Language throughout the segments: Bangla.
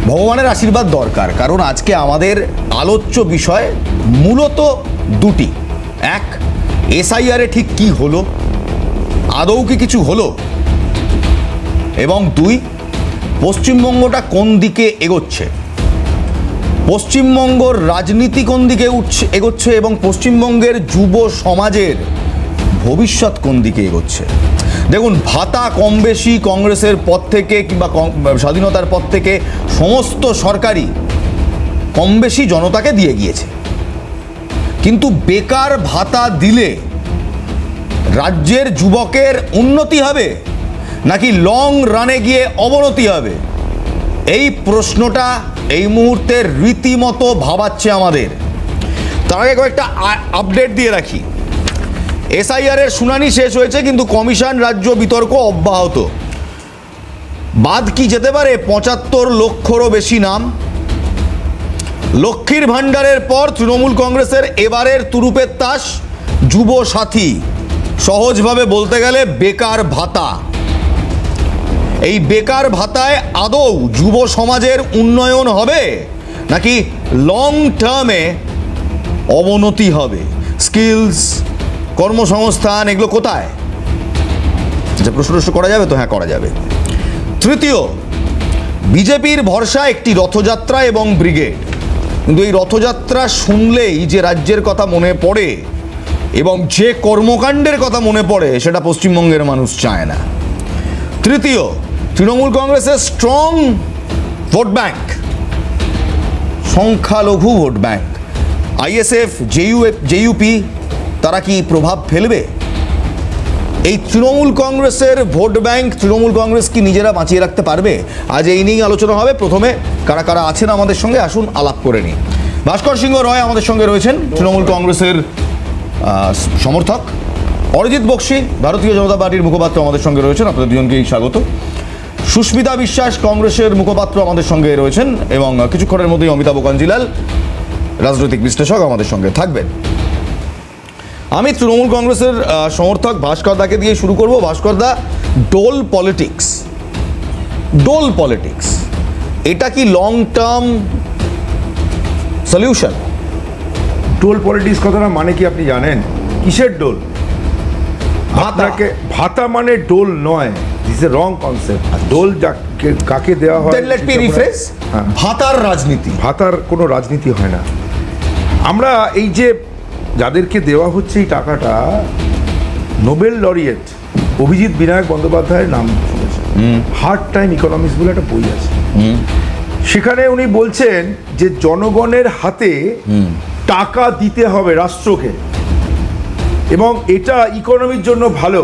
ভগবানের আশীর্বাদ দরকার, কারণ আজকে আমাদের আলোচ্য বিষয় মূলত দুটি। এক, এসআইআরে ঠিক কি হলো, আদৌ কি কিছু হলো, এবং দুই, পশ্চিমবঙ্গটা কোন দিকে এগোচ্ছে, পশ্চিমবঙ্গর রাজনীতি কোন দিকে এগোচ্ছে এবং পশ্চিমবঙ্গের যুব সমাজের ভবিষ্যৎ কোন দিকে এগোচ্ছে। দেখুন, ভাতা কম বেশি কংগ্রেসের পর থেকে কিংবা স্বাধীনতার পর থেকে সমস্ত সরকারই কম বেশি জনতাকে দিয়ে গিয়েছে, কিন্তু বেকার ভাতা দিলে রাজ্যের যুবকের উন্নতি হবে নাকি লং রানে গিয়ে অবনতি হবে, এই প্রশ্নটা এই মুহূর্তে রীতিমতো ভাবাচ্ছে আমাদের। তার আগে কয়েকটা আপডেট দিয়ে রাখি। এসআইআর এর শুনানি শেষ হয়েছে, কিন্তু কমিশন রাজ্য বিতর্ক অব্যাহত। বাদ কি যেতে পারে ৭৫ লক্ষরও বেশি নাম। লক্ষ্মীর ভাণ্ডারের পর তৃণমূল কংগ্রেসের এবারের তুরুপের তাস যুব সাথী, সহজভাবে বলতে গেলে বেকার ভাতা। এই বেকার ভাতায় আদৌ যুব সমাজের উন্নয়ন হবে নাকি লং টার্মে অবনতি হবে? স্কিলস, কর্মসংস্থান, এগুলো কোথায়? যে প্রশ্ন করা যাবে তো? হ্যাঁ, করা যাবে। তৃতীয়, বিজেপির ভরসা একটি রথযাত্রা এবং ব্রিগেড, কিন্তু এই রথযাত্রা শুনলেই যে রাজ্যের কথা মনে পড়ে এবং যে কর্মকাণ্ডের কথা মনে পড়ে সেটা পশ্চিমবঙ্গের মানুষ চায় না। তৃতীয়, তৃণমূল কংগ্রেসের স্ট্রং ভোট ব্যাংক, সংখ্যালঘু ভোট ব্যাংক। আইএসএফ, জেইউপি তারা কি প্রভাব ফেলবে? এই তৃণমূল কংগ্রেসের ভোট ব্যাংক তৃণমূল কংগ্রেস কি নিজেরা বাঁচিয়ে রাখতে পারবে? আজ এই নিয়েই আলোচনা হবে। প্রথমে কারা কারা আছেন আমাদের সঙ্গে আসুন আলাপ করে নিই। ভাস্কর সিংহ রয় আমাদের সঙ্গে রয়েছেন, তৃণমূল কংগ্রেসের সমর্থক। অরিজিৎ বক্সি, ভারতীয় জনতা পার্টির মুখপাত্র আমাদের সঙ্গে রয়েছেন। আপনাদের দুজনকেই স্বাগত। সুস্মিতা বিশ্বাস, কংগ্রেসের মুখপাত্র আমাদের সঙ্গে রয়েছেন, এবং কিছুক্ষণের মধ্যেই অমিতাভ কাঞ্জিলাল, রাজনৈতিক বিশ্লেষক, আমাদের সঙ্গে থাকবেন। আমি তৃণমূল কংগ্রেসের সমর্থক ভাস্কর দাকে দিয়ে শুরু করব। ভাস্কর দা, ডোল পলিটিক্স এটা কি লং টার্ম সলিউশন? ডোল পলিটিক্স কথাটা মানে কি আপনি জানেন? কিসের ডোল? আপনাকে ভাতা মানে ডোল নয়, দিস এ রং কনসেপ্ট। ডোল কাকে দেওয়া হয়? Let me refresh. ভাতার রাজনীতি, ভাতার কোনো রাজনীতি হয় না। আমরা এই যে যাদেরকে দেওয়া হচ্ছে এই টাকাটা, নোবেল লরিয়েট অভিজিৎ বিনায়ক বন্দ্যোপাধ্যায়ের নাম শুনেছেন। হার্ড টাইম ইকোনমিক্স বলে একটা বই আছে, সেখানে উনি বলছেন যে জনগণের হাতে টাকা দিতে হবে রাষ্ট্রকে, এবং এটা ইকোনমির জন্য ভালো।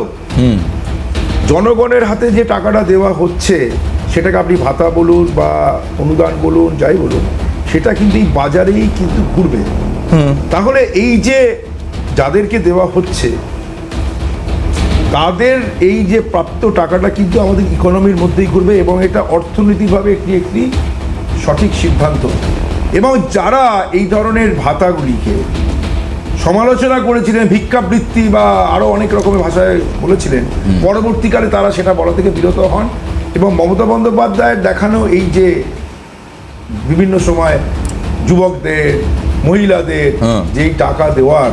জনগণের হাতে যে টাকাটা দেওয়া হচ্ছে সেটাকে আপনি ভাতা বলুন বা অনুদান বলুন, যাই বলুন, সেটা কিন্তু এই বাজারেই কিন্তু ঘুরবে। তাহলে এই যে যাদেরকে দেওয়া হচ্ছে তাদের এই যে প্রাপ্ত টাকাটা কিন্তু আমাদের ইকোনমির মধ্যেই ঘুরবে, এবং এটা অর্থনৈতিকভাবে একটি সঠিক সিদ্ধান্ত। এবং যারা এই ধরনের ভাতাগুলিকে সমালোচনা করেছিলেন, ভিক্ষাবৃত্তি বা আরও অনেক রকমের ভাষায় বলেছিলেন, পরবর্তীকালে তারা সেটা বলা থেকে বিরত হন, এবং মমতা বন্দ্যোপাধ্যায়ের দেখানো এই যে বিভিন্ন সময় যুবকদের, মহিলাদের যেই টাকা দেওয়ার,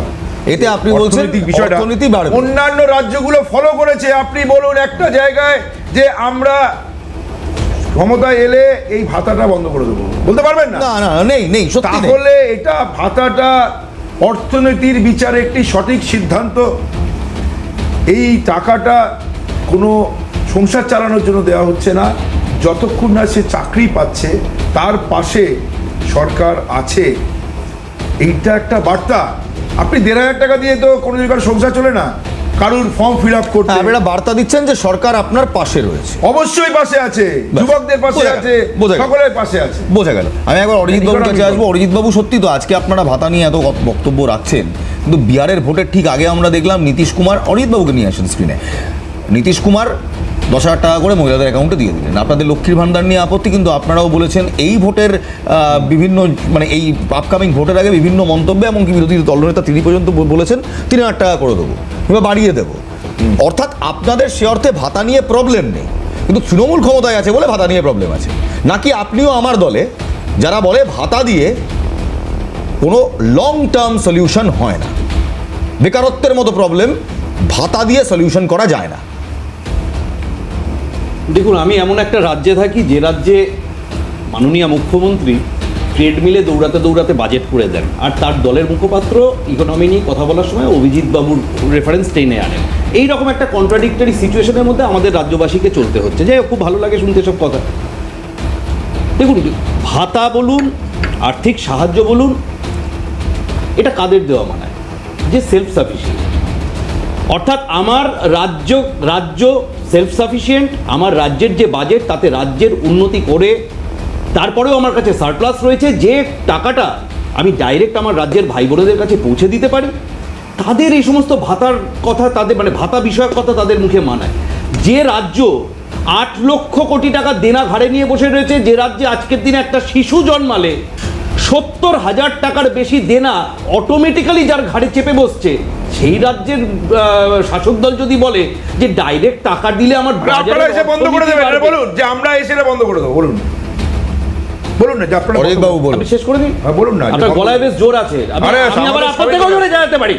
এতে আপনি বলছেন অর্থনীতি বাড়বে। অন্যান্য রাজ্যগুলো ফলো করেছে। আপনি বলুন একটা জায়গায় যে আমরা ক্ষমতায় এলে এই ভাতাটা বন্ধ করে দেবো, বলতে পারবেন না? না, নেই, সত্যি নেই। তাহলে এটা ভাতাটা অর্থনীতির বিচারে একটি সঠিক সিদ্ধান্ত। এই টাকাটা কোনো সংসার চালানোর জন্য দেওয়া হচ্ছে না, যতক্ষণ না সে চাকরি পাচ্ছে তার পাশে সরকার আছে, এইটা একটা বার্তা। আপনি ১,৫০০ টাকা দিয়ে তো কোনো জায়গায় সংসার চলে না, কারুর ফর্ম ফিল আপ করতে। আপনারা বার্তা দিচ্ছেন যে সরকার আপনার পাশে রয়েছে। অবশ্যই পাশে আছে, যুবকদের পাশে আছে, সকলের পাশে আছে। বোঝা গেল। আমি একবার অরিজিৎ বাবুর কাছে আসবো। অরিজিৎ বাবু, সত্যি তো আজকে আপনারা ভাতা নিয়ে এত বক্তব্য রাখছেন, কিন্তু বিহারের ভোটের ঠিক আগে আমরা দেখলাম নীতিশ কুমার, অরিজিৎ বাবুকে নিয়ে আসেন স্ক্রিনে, নীতিশ কুমার 10,000 টাকা করে মহিলাদের অ্যাকাউন্টে দিয়ে দিলেন। আপনাদের লক্ষ্মীর ভাণ্ডার নিয়ে আপত্তি, কিন্তু আপনারাও বলেছেন এই ভোটের বিভিন্ন এই আপকামিং ভোটের আগে বিভিন্ন মন্তব্যে, এমনকি বিরোধী দলনেতা তিনি পর্যন্ত বলেছেন 3,000 টাকা করে দেবো কিংবা বাড়িয়ে দেবো। অর্থাৎ আপনাদের সে অর্থে ভাতা নিয়ে প্রবলেম নেই, কিন্তু তৃণমূল ক্ষমতায় আছে বলে ভাতা নিয়ে প্রবলেম আছে, নাকি আপনিও আমার দলে যারা বলে ভাতা দিয়ে কোনো লং টার্ম সলিউশন হয় না, বেকারত্বের মতো প্রবলেম ভাতা দিয়ে সলিউশন করা যায় না? দেখুন, আমি এমন একটা রাজ্যে থাকি যে রাজ্যে মাননীয় মুখ্যমন্ত্রী ট্রেডমিলে দৌড়াতে দৌড়াতে বাজেট করে দেন, আর তার দলের মুখপাত্র ইকোনমি নিয়ে কথা বলার সময় অভিজিৎ বাবুর রেফারেন্স টেনে আনেন। এইরকম একটা কন্ট্রাডিক্টরি সিচুয়েশনের মধ্যে আমাদের রাজ্যবাসীকে চলতে হচ্ছে, যাই হোক, খুব ভালো লাগে শুনতে সব কথা। দেখুন, ভাতা বলুন, আর্থিক সাহায্য বলুন, এটা কাদের দেওয়া মানায়? যে সেলফ সাফিসিয়েন্ট, অর্থাৎ আমার রাজ্য সেলফ সাফিসিয়েন্ট, আমার রাজ্যের যে বাজেট তাতে রাজ্যের উন্নতি করে তারপরেও আমার কাছে সারপ্লাস রয়েছে, যে টাকাটা আমি ডাইরেক্ট আমার রাজ্যের ভাই বোনেদের কাছে পৌঁছে দিতে পারি, তাদের এই সমস্ত ভাতার কথা, তাদের মানে ভাতা বিষয়ক কথা তাদের মুখে মানায়। যে রাজ্য 8 লক্ষ কোটি টাকা দেনা ঘাড়ে নিয়ে বসে রয়েছে, যে রাজ্যে আজকের দিনে একটা শিশু জন্মালে 70,000 টাকার বেশি দেনা অটোমেটিক্যালি যার ঘাড়ে চেপে বসছে, সেই রাজ্যের শাসক দল যদি বলে যে ডাইরেক্ট টাকা দিলে আমার আপনারা এসে বন্ধ করে দেবেন, এটা বলুন যে আমরা এসে এটা বন্ধ করে দেবো, বলুন বলুন না যে আপনারা বাবু বলুন। আমি শেষ করে দিই। হ্যাঁ, বলুন না। আপনার গলায় বেশ জোর আছে, আমি আরে, আমি আবার আপনার থেকেও জোরে যেতে পারি,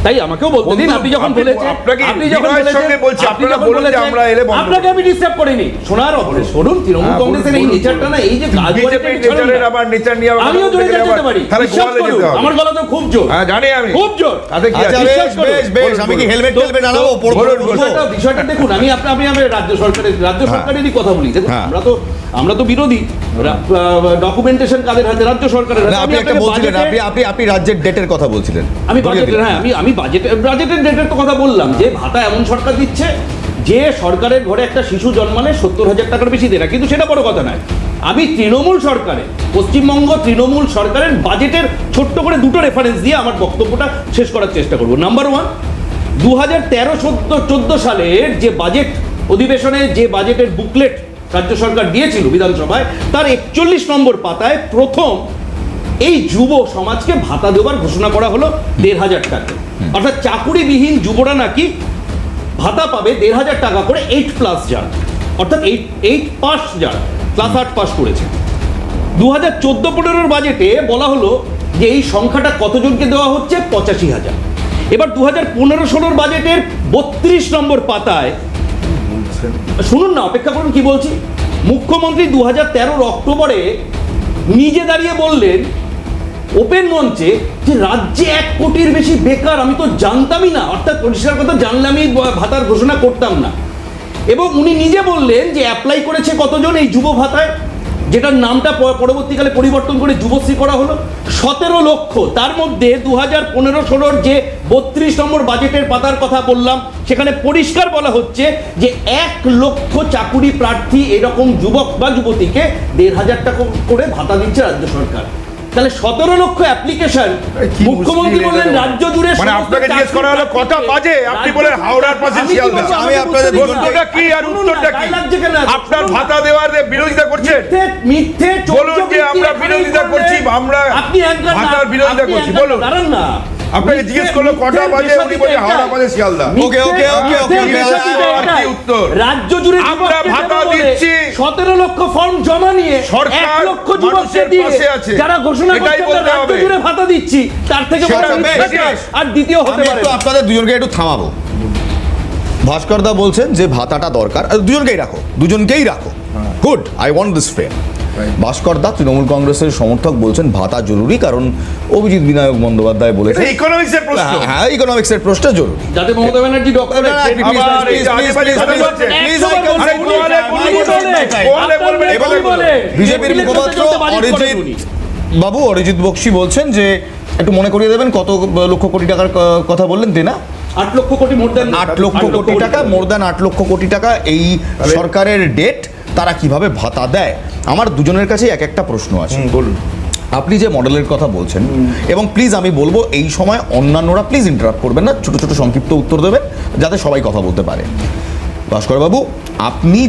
তাই আমাকেও বলতে দিন। আপনি যখন বলেছেন, আপনি যখন বলেছেন, আপনারা বলুন যে আমরা এলে বন্ধ, আপনাকে আমি ডিস্টার্ব করিনি। শোনার অবশ্যই শুনুন, তৃণমূল কংগ্রেসের এই নেচারটা না, এই যে আবার নেচার নিয়ে আমিও জোরে যেতে পারি, বিশ্বাস করুন, আমার গলা তো খুব জোর। হ্যাঁ, জানি আমি, খুব জোর। তাতে কি আচ্ছা, আছে? বেশ বেশ, আমি কি হেলমেট আনাবো? বিষয়টা দেখুন, আমি রাজ্য সরকারেরই কথা বলি। দেখুন, হ্যাঁ। আমরা তো বিরোধী, ডকুমেন্টেশন কাদের হাতে? রাজ্য সরকারের হাতে। আপনি একটা বলছিলেন, আপনি রাজ্যের ডেটের কথা বলছিলেন। আমি বাজেটের, হ্যাঁ, আমি বাজেটের ডেটের তো কথা বললাম, যে ভাতা এমন সরকার দিচ্ছে যে সরকারের ঘরে একটা শিশু জন্মালে 70,000 টাকার বেশি দেনা, কিন্তু সেটা বড় কথা নয়। আমি তৃণমূল সরকারের, পশ্চিমবঙ্গ তৃণমূল সরকারের বাজেটের ছোট্ট করে দুটো রেফারেন্স দিয়ে আমার বক্তব্যটা শেষ করার চেষ্টা করব। নাম্বার 1, 2013-14 সালের যে বাজেট অধিবেশনে যে বাজেটের বুকলেট রাজ্য সরকার দিয়েছিল বিধানসভায়, তার 41 নম্বর পাতায় প্রথম এই যুব সমাজকে ভাতা দেওয়ার ঘোষণা করা হলো 1,500 টাকা। অর্থাৎ চাকুরিবিহীন যুবরা নাকি ভাতা পাবে 1,500 টাকা করে, 8+ যার, অর্থাৎ 8 পাস যার, ক্লাস 8 পাস করেছে। 2014-15 বাজেটে বলা হলো যে এই সংখ্যাটা কতজনকে দেওয়া হচ্ছে, 85,000। এবার 2015-16 বাজেটের 32 নম্বর পাতায়, শুনুন না, অপেক্ষা করুন কি বলছি, মুখ্যমন্ত্রী 2013 অক্টোবরে নিজে দাঁড়িয়ে বললেন ওপেন মঞ্চে যে রাজ্যে 1 কোটির বেশি বেকার, আমি তো জানতামই না, অর্থাৎ পরিষ্কার কথা, জানলে আমি ভাতার ঘোষণা করতাম না। এবং উনি নিজে বললেন যে অ্যাপ্লাই করেছে কতজন এই যুব ভাতায়, যেটার নামটা পরবর্তীকালে পরিবর্তন করে যুবশ্রী করা হলো, 17 লক্ষ। তার মধ্যে 2015-16 যে 32 নম্বর বাজেটের পাতার কথা বললাম, সেখানে পরিষ্কার বলা হচ্ছে যে 1 লক্ষ চাকুরি প্রার্থী এরকম যুবক বা যুবতীকে 1,500 টাকা করে ভাতা দিচ্ছে রাজ্য সরকার। তাহলে 17 লক্ষ অ্যাপ্লিকেশন, মুখ্যমন্ত্রী বললেন রাজ্য জুড়ে। মানে আপনাকে জিজ্ঞেস করা হলো কটা বাজে, আপনি বলেন হাওড়ার পাশে শিয়ালদা। আমি আপনাদের প্রশ্নটা কি আর উত্তরটা কি? আপনার ভাতা দেওয়ার বিরোধিতা করছেন, মিথ্যে বলুন যে আমরা বিরোধিতা করছি, আমরা আপনি ভাতার বিরোধিতা করছি, বলুন। দাঁড়ান না, আপনাকে জিজ্ঞেস করলো কটা বাজে, উনি বলে হাওড়া বাজে শিয়ালদা। ওকে আর কি উত্তর? রাজ্য জুড়ে আমরা ভাতা দিচ্ছি, 17 লক্ষ ফর্ম জমা নিয়ে সরকার 1 লক্ষ যুবককে দিয়ে যারা ঘোষণা করছে রাজ্য জুড়ে ভাতা দিচ্ছি, তার থেকে বড় মিথ্যা আর দ্বিতীয় হতে আমি পারে একটু আপনাদের দুজনকে একটু থামাবো। ভাস্করদা বলছেন যে ভাতাটা দরকার, দুজনকেই রাখো, good, I want this frame. ভাস্করদা তৃণমূল কংগ্রেসের সমর্থক বলছেন ভাতা জরুরি, কারণ অভিজিৎ বিনায়ক বন্দ্যোপাধ্যায় বলেছে ইকোনমিক্সের প্রশ্ন, হ্যাঁ, ইকোনমিক্সের প্রশ্ন জরুরি। যাতে মমতা ব্যানার্জি বিজেপির মুখপাত্র অরিজিৎ বক্সি বলছেন যে একটু মনে করিয়ে দেবেন কত লক্ষ কোটি টাকার কথা বললেন, দেনা 8 লক্ষ কোটি, মোর দ্যান 8 লক্ষ কোটি টাকা, মোর দ্যান 8 লক্ষ কোটি টাকা এই সরকারের ডেট, তারা কিভাবে ভাতা দেয়? আমার দুজনের কাছে এক একটা প্রশ্ন আছে। বলুন। আপনি যে মডেলের কথা বলছেন, এবং প্লিজ আমি বলবো এই সময় অন্যান্যরা প্লিজ ইন্টারাপ্ট করবেন না, ছোট ছোট সংক্ষিপ্ত উত্তর দেবেন যাতে সবাই কথা বলতে পারে। ভাস্কর বাবু, আপনি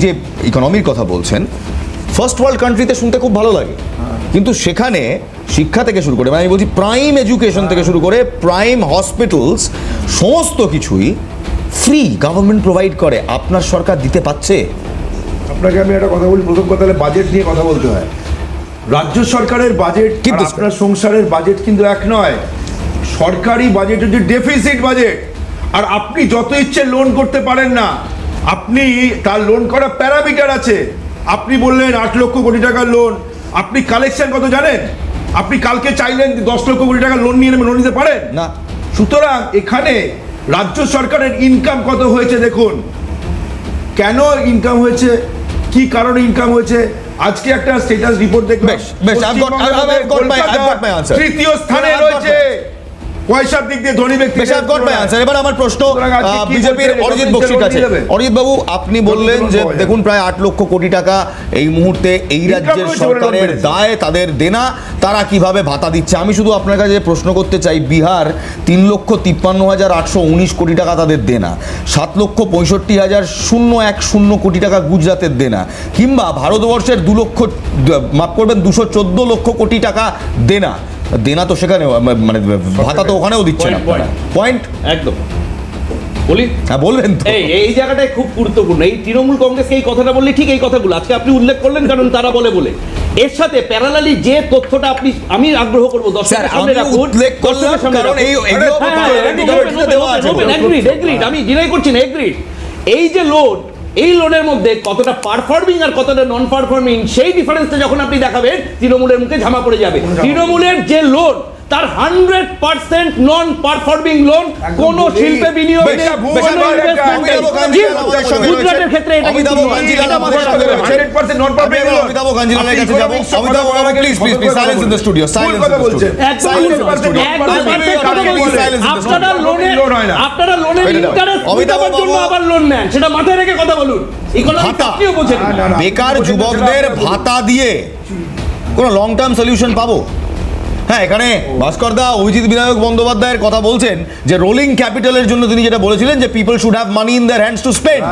যে ইকোনমির কথা বলছেন, ফার্স্ট ওয়ার্ল্ড কান্ট্রিতে শুনতে খুব ভালো লাগে, কিন্তু সেখানে শিক্ষা থেকে শুরু করে, মানে আমি বলছি প্রাইম এডুকেশন থেকে শুরু করে প্রাইম হসপিটালস, সমস্ত কিছুই ফ্রি গভর্নমেন্ট প্রোভাইড করে, আপনার সরকার দিতে পারছে? আপনাকে আমি একটা কথা বলি, প্রথম কথা হলে বাজেট নিয়ে কথা বলতে হয়। রাজ্য সরকারের বাজেট কিন্তু আর আপনার সংসারের বাজেট কিন্তু এক নয়। সরকারি বাজেট হচ্ছে ডেফিসিট বাজেট, আর আপনি যত ইচ্ছে লোন করতে পারেন না। আপনি তার লোন করা প্যারামিটার আছে। আপনি বললেন 8 লক্ষ কোটি টাকার লোন, আপনি কালেকশন কত জানেন? আপনি কালকে চাইলেন 10 লক্ষ কোটি টাকা লোন নিয়ে লোন নিতে পারেন না। সুতরাং এখানে রাজ্য সরকারের ইনকাম কত হয়েছে দেখুন, কেন ইনকাম হয়েছে, কি কারণে ইনকাম হয়েছে। আজকে একটা স্ট্যাটাস রিপোর্ট দেখলাম, বেশ, I've got my answer. তৃতীয় স্থানে রয়েছে পয়সার দিক দিয়ে ধনী ব্যক্তি। এবার আমার প্রশ্ন বিজেপির অরিজিৎ বক্সির কাছে। অরিজিৎ বাবু, আপনি বললেন যে দেখুন প্রায় 8 লক্ষ কোটি টাকা এই মুহূর্তে এই রাজ্যের সরকারের দায়, তাদের দেনা, তারা কিভাবে ভাতা দিচ্ছে। আমি শুধু আপনার কাছে প্রশ্ন করতে চাই, বিহার 3,53,819 কোটি টাকা তাদের দেনা, 7,65,010 কোটি টাকা গুজরাটের দেনা, কিংবা ভারতবর্ষের 214 লক্ষ কোটি টাকা দেনা তো সেখানে, মানে ভাতা তো ওখানেও দিচ্ছে না। পয়েন্ট একদম বলি, হ্যাঁ বলবেন তো। এই জায়গাটায় খুব গুরুত্বপূর্ণ। এই তৃণমূল কংগ্রেসকে এই কথাটা বললে ঠিক এই কথাগুলো আজকে আপনি উল্লেখ করলেন, কারণ তারা বলে এর সাথে প্যারালালি যে তথ্যটা আমি আগ্রহ করবো স্যার, আমি উল্লেখ করলাম কারণ আমি ডিনাই করছি না, এগ্রিড। এই যে লোন, এই লোনের মধ্যে কতটা পারফর্মিং আর কতটা নন পারফর্মিং, সেই ডিফারেন্সটা যখন আপনি দেখাবেন তৃণমূলের মুখে ঝামা পড়ে যাবে। তৃণমূলের যে লোন, তার 100% নন পারফর্মিং লোন, কোন শিল্পে বিনিয়োগ নেই, গুজরাটের ক্ষেত্রে এটা কিন্তু আপনারা লোনের ইন্টারেস্ট মেটাবার জন্য আবার লোন নেন, সেটা মাথায় রেখে কথা বলুন। বেকার যুবকদের ভাতা দিয়ে কোনো লং টার্ম সলিউশন পাবো? হ্যাঁ, এখানে ভাস্কর দা অভিজিৎ বিনায়ক বন্দ্যোপাধ্যায়ের কথা বলছেন যে রোলিং ক্যাপিটালের জন্য তিনি যেটা বলেছিলেন যে people should have money in their hands to spend,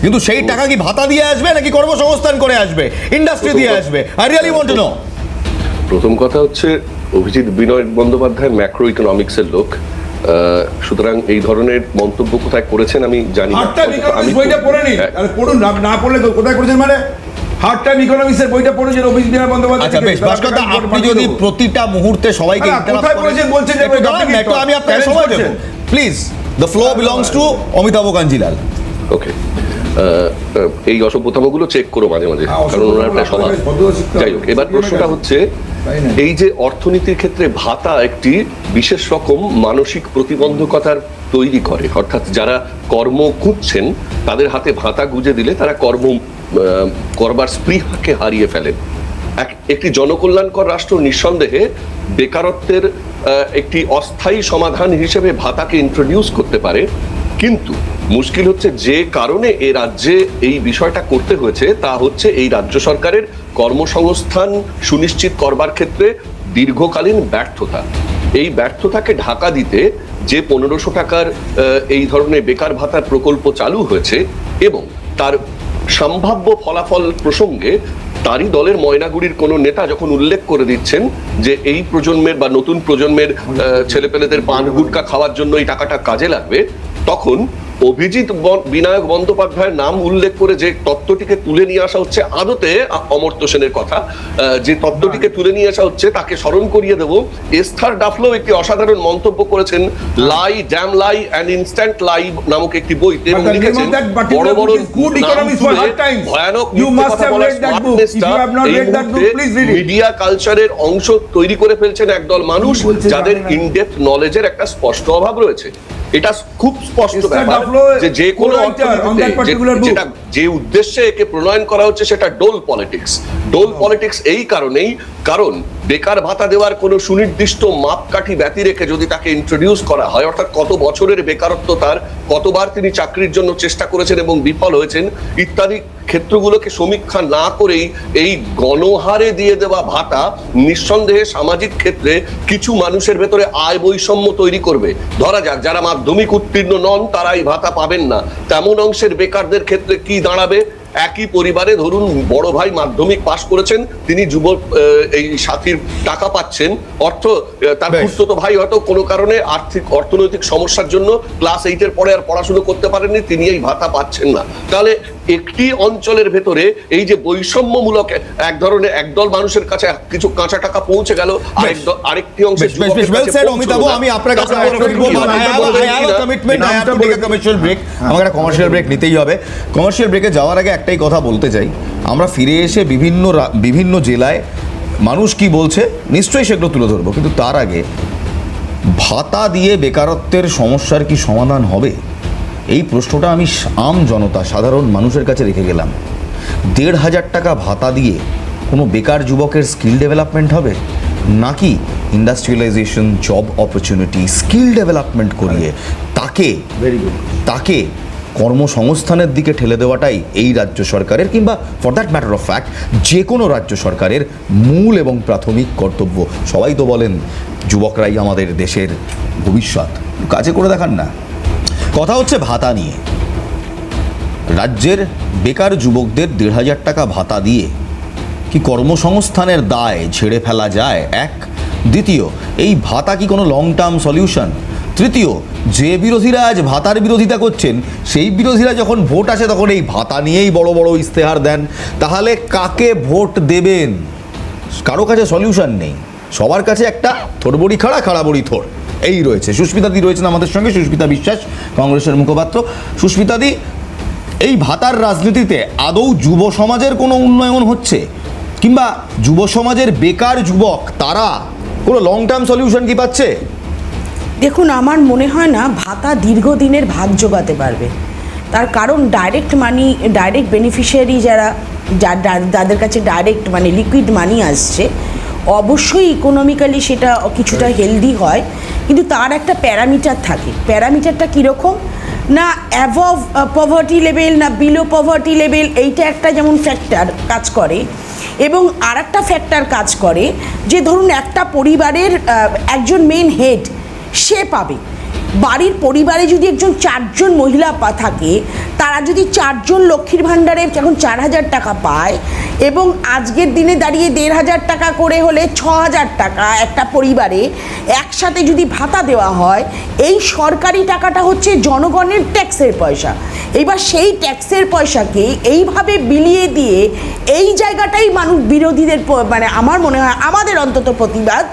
কিন্তু সেই টাকা কি ভাতা দিয়ে আসবে নাকি কর্মসংস্থান করে আসবে, ইন্ডাস্ট্রি দিয়ে আসবে? I really want to know. প্রথম কথা হচ্ছে অভিজিৎ বিনায়ক বন্দ্যোপাধ্যায় ম্যাক্রো ইকোনমিক্সের লোক, সুতরাং এই ধরনের মন্তব্য কোথায় করেছেন আমি জানি না। আমি বইটা পড়ে নিন, পড়ুন না পড়লে কোথায় করেছেন, মানে হার্ড টাইম ইকোনমিক্সের বইটা পড়েছেন অভিজিৎ বিনায়ক বন্দ্যোপাধ্যায়। আচ্ছা বেশ, ভাস্কর দা, আপনি যদি প্রতিটা মুহূর্তে সবাইকে কোথায় পড়েছেন বলছেন যে একটু আমি আপনাকে সময় দেব please. The flow belongs to Amitabh Kanjilal. Okay, এই অসভ্যতামগুলো চেক করো মাঝে মাঝে, কারণ ওনার একটা স্বভাব। যাই হোক, এবার প্রশ্নটা হচ্ছে এই যে অর্থনীতির ক্ষেত্রে ভাতা একটি বিশেষ রকম মানসিক প্রতিবন্ধকতার তৈরি করে, অর্থাৎ যারা কর্ম খুঁজছেন তাদের হাতে ভাতা গুজে দিলে তারা কর্ম করবার স্পৃহাকে হারিয়ে ফেলেন। একটি জনকল্যাণকর রাষ্ট্র নিঃসন্দেহে বেকারত্বের একটি অস্থায়ী সমাধান হিসেবে ভাতাকে ইন্ট্রোডিউস করতে পারে, কিন্তু মুশকিল হচ্ছে যে কারণে এ রাজ্যে এই বিষয়টা করতে হয়েছে তা হচ্ছে এই রাজ্য সরকারের কর্মসংস্থান সুনিশ্চিত করবার ক্ষেত্রে দীর্ঘকালীন ব্যর্থতা। এই ব্যর্থতাকে ঢাকা দিতে যে 1500 টাকার এই ধরনের বেকার ভাতার প্রকল্প চালু হয়েছে এবং তার সম্ভাব্য ফলাফল প্রসঙ্গে তারই দলের ময়নাগুড়ির কোনো নেতা যখন উল্লেখ করে দিচ্ছেন যে এই প্রজন্মের বা নতুন প্রজন্মের ছেলেপেলেদের পান গুটকা খাওয়ার জন্য এই টাকাটা কাজে লাগবে, তখন অভিজিৎ বিনায়ক বন্দ্যোপাধ্যায়ের নাম উল্লেখ করে যে তত্ত্বটিকে তুলে নিয়ে আসা হচ্ছে, আদতে অমর্ত্য সেনের কথা, যে তত্ত্বটিকে তুলে নিয়ে আসা হচ্ছে তাকে স্মরণ করিয়ে দেব। এস্থার ডাফলো একটি অসাধারণ মন্তব্য করেছেন লাই ড্যাম লাই অ্যান্ড ইনস্ট্যান্ট লাই নামক একটি বইতে, এবং লিখেছেন বড় বড় ভয়ানক মিডিয়া কালচারের অংশ তৈরি করে ফেলছেন একদল মানুষ যাদের ইনডেপথ নলেজের একটা স্পষ্ট অভাব রয়েছে। এটা খুব স্পষ্ট ব্যাপার যে কোনো অর্থনীতিতে যে উদ্দেশ্যে একে প্রণয়ন করা হচ্ছে সেটা ডোল পলিটিক্স। ডোল পলিটিক্স এই কারণেই, কারণ বেকার ভাতা দেওয়ার কোনো সুনির্দিষ্ট মাপকাঠি ব্যতি রেখে যদি তাকে ইন্ট্রোডিউস করা হয়, অর্থাৎ কত বছরের বেকারত্ব তার, কতবার তিনি চাকরির জন্য চেষ্টা করেছেন এবং বিফল হয়েছেন ইত্যাদি ক্ষেত্রগুলোকে সমীক্ষা না করেই এই গণহারে দিয়ে দেওয়া ভাতা নিঃসন্দেহে সামাজিক ক্ষেত্রে কিছু মানুষের ভেতরে আয় বৈষম্য তৈরি করবে। ধরা যাক যারা মাধ্যমিক উত্তীর্ণ নন তারা এই ভাতা পাবেন না, তেমন অংশের বেকারদের ক্ষেত্রে কি দাঁড়াবে, একই পরিবারে ধরুন বড় ভাই মাধ্যমিক পাশ করেছেন, তিনি যুব এই সাথীর টাকা পাচ্ছেন, তার বেশ। খুড়তুতো ভাই হয়তো কোনো কারণে অর্থনৈতিক সমস্যার জন্য ক্লাস 8-এর পরে আর পড়াশুনো করতে পারেননি, তিনি এই ভাতা পাচ্ছেন না। তাহলে একটি অঞ্চলের ভেতরে এই যে বৈষম্যমূলক এক ধরনের একদল মানুষের কাছে কিছু কাঁচা টাকা পৌঁছে গেল, আরেকটি অংশের যুবকের well কাছে said, পৌঁছলো অমিতাভ। না। আমি আপনার কাছে তাহলে আবার ফিরবো, but I have a commitment, I have to take a commercial break। আমাকে একটা কমার্শিয়াল ব্রেক নিতেই হবে। কমার্শিয়াল ব্রেকে যাওয়ার আগে একটাই কথা বলতে চাই, আমরা ফিরে এসে বিভিন্ন জেলায় মানুষ কি বলছে নিশ্চয়ই সেগুলো তুলে ধরবো, কিন্তু তার আগে ভাতা দিয়ে বেকারত্বের সমস্যার কি সমাধান হবে, এই প্রশ্নটা আমি আম জনতা সাধারণ মানুষের কাছে রেখে গেলাম। 1,500 টাকা ভাতা দিয়ে কোনো বেকার যুবকের স্কিল ডেভেলপমেন্ট হবে, নাকি industrialisation, job opportunity, skill development করিয়ে তাকে কর্মসংস্থানের দিকে ঠেলে দেওয়াটাই এই রাজ্য সরকারের, কিংবা for that matter of fact যে কোনো রাজ্য সরকারের মূল এবং প্রাথমিক কর্তব্য। সবাই তো বলেন যুবকরাই আমাদের দেশের ভবিষ্যৎ, কাজে করে দেখান না। কথা হচ্ছে ভাতা নিয়ে। রাজ্যের বেকার যুবকদের 1,500 টাকা ভাতা দিয়ে কি কর্মসংস্থানের দায় ঝেড়ে ফেলা যায়? এক। দ্বিতীয়, এই ভাতা কি কোনো লং টার্ম সলিউশন? তৃতীয়, যে বিরোধীরা আজ ভাতার বিরোধিতা করছেন, সেই বিরোধীরা যখন ভোট আসে তখন এই ভাতা নিয়েই বড় বড় ইস্তেহার দেন। তাহলে কাকে ভোট দেবেন? কারো কাছে সলিউশন নেই, সবার কাছে একটা থোড়বড়ি খাড়া বড়ি থোড় এই রয়েছে। সুস্মিতাদি রয়েছেন আমাদের সঙ্গে, সুস্মিতা বিশ্বাস, কংগ্রেসের মুখপাত্র। সুস্মিতাদি, এই ভাতার রাজনীতিতে আদৌ যুব সমাজের কোনো উন্নয়ন হচ্ছে, কিংবা যুব সমাজের বেকার যুবক তারা কোনো লং টার্ম সলিউশন কি পাচ্ছে? দেখুন, আমার মনে হয় না ভাতা দীর্ঘদিনের ভাত জোগাতে পারবে। তার কারণ ডাইরেক্ট বেনিফিশিয়ারি যাদের কাছে ডাইরেক্ট লিকুইড মানি আসছে, অবশ্যই ইকোনমিক্যালি সেটা কিছুটা হেলদি হয়, কিন্তু তার একটা প্যারামিটার থাকে। প্যারামিটারটা কীরকম না, অ্যাবভ পভার্টি লেভেল না বিলো পভার্টি লেভেল, এইটা একটা যেমন ফ্যাক্টর কাজ করে। এবং আর একটা ফ্যাক্টর কাজ করে যে ধরুন একটা পরিবারের একজন মেন হেড সে পাবে, বাড়ির পরিবারে যদি একজন 4 জন মহিলা থাকে, তারা যদি 4 জন লক্ষ্মীর ভাণ্ডারে যখন 4,000 টাকা পায়, এবং আজকের দিনে দাঁড়িয়ে 1,500 টাকা করে হলে 6,000 টাকা একটা পরিবারে একসাথে যদি ভাতা দেওয়া হয়, এই সরকারি টাকাটা হচ্ছে জনগণের ট্যাক্সের পয়সা। এবার সেই ট্যাক্সের পয়সাকে এইভাবে বিলিয়ে দিয়ে এই জায়গাটাই মানুষ বিরোধীদের আমার মনে হয় আমাদের অন্তত প্রতিবাদ,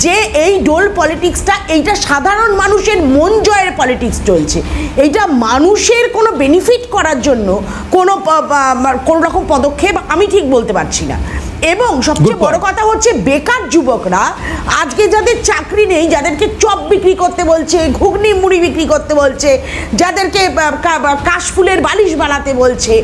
যে এই ডোল পলিটিক্সটা, এইটা সাধারণ মানুষের মন জয়ের পলিটিক্স চলছে। এইটা মানুষের কোনো বেনিফিট করার জন্য কোনো রকম পদক্ষেপ আমি ঠিক বলতে পারছি না। এবং সবচেয়ে বড় কথা হচ্ছে বেকার যুবকরা আজকে যাদের চাকরি নেই, যাদেরকে চপ বিক্রি করতে বলছে, ঘুগনি মুড়ি বিক্রি করতে বলছে, যাদেরকে কাশফুলের বালিশ বানাতে বলছে,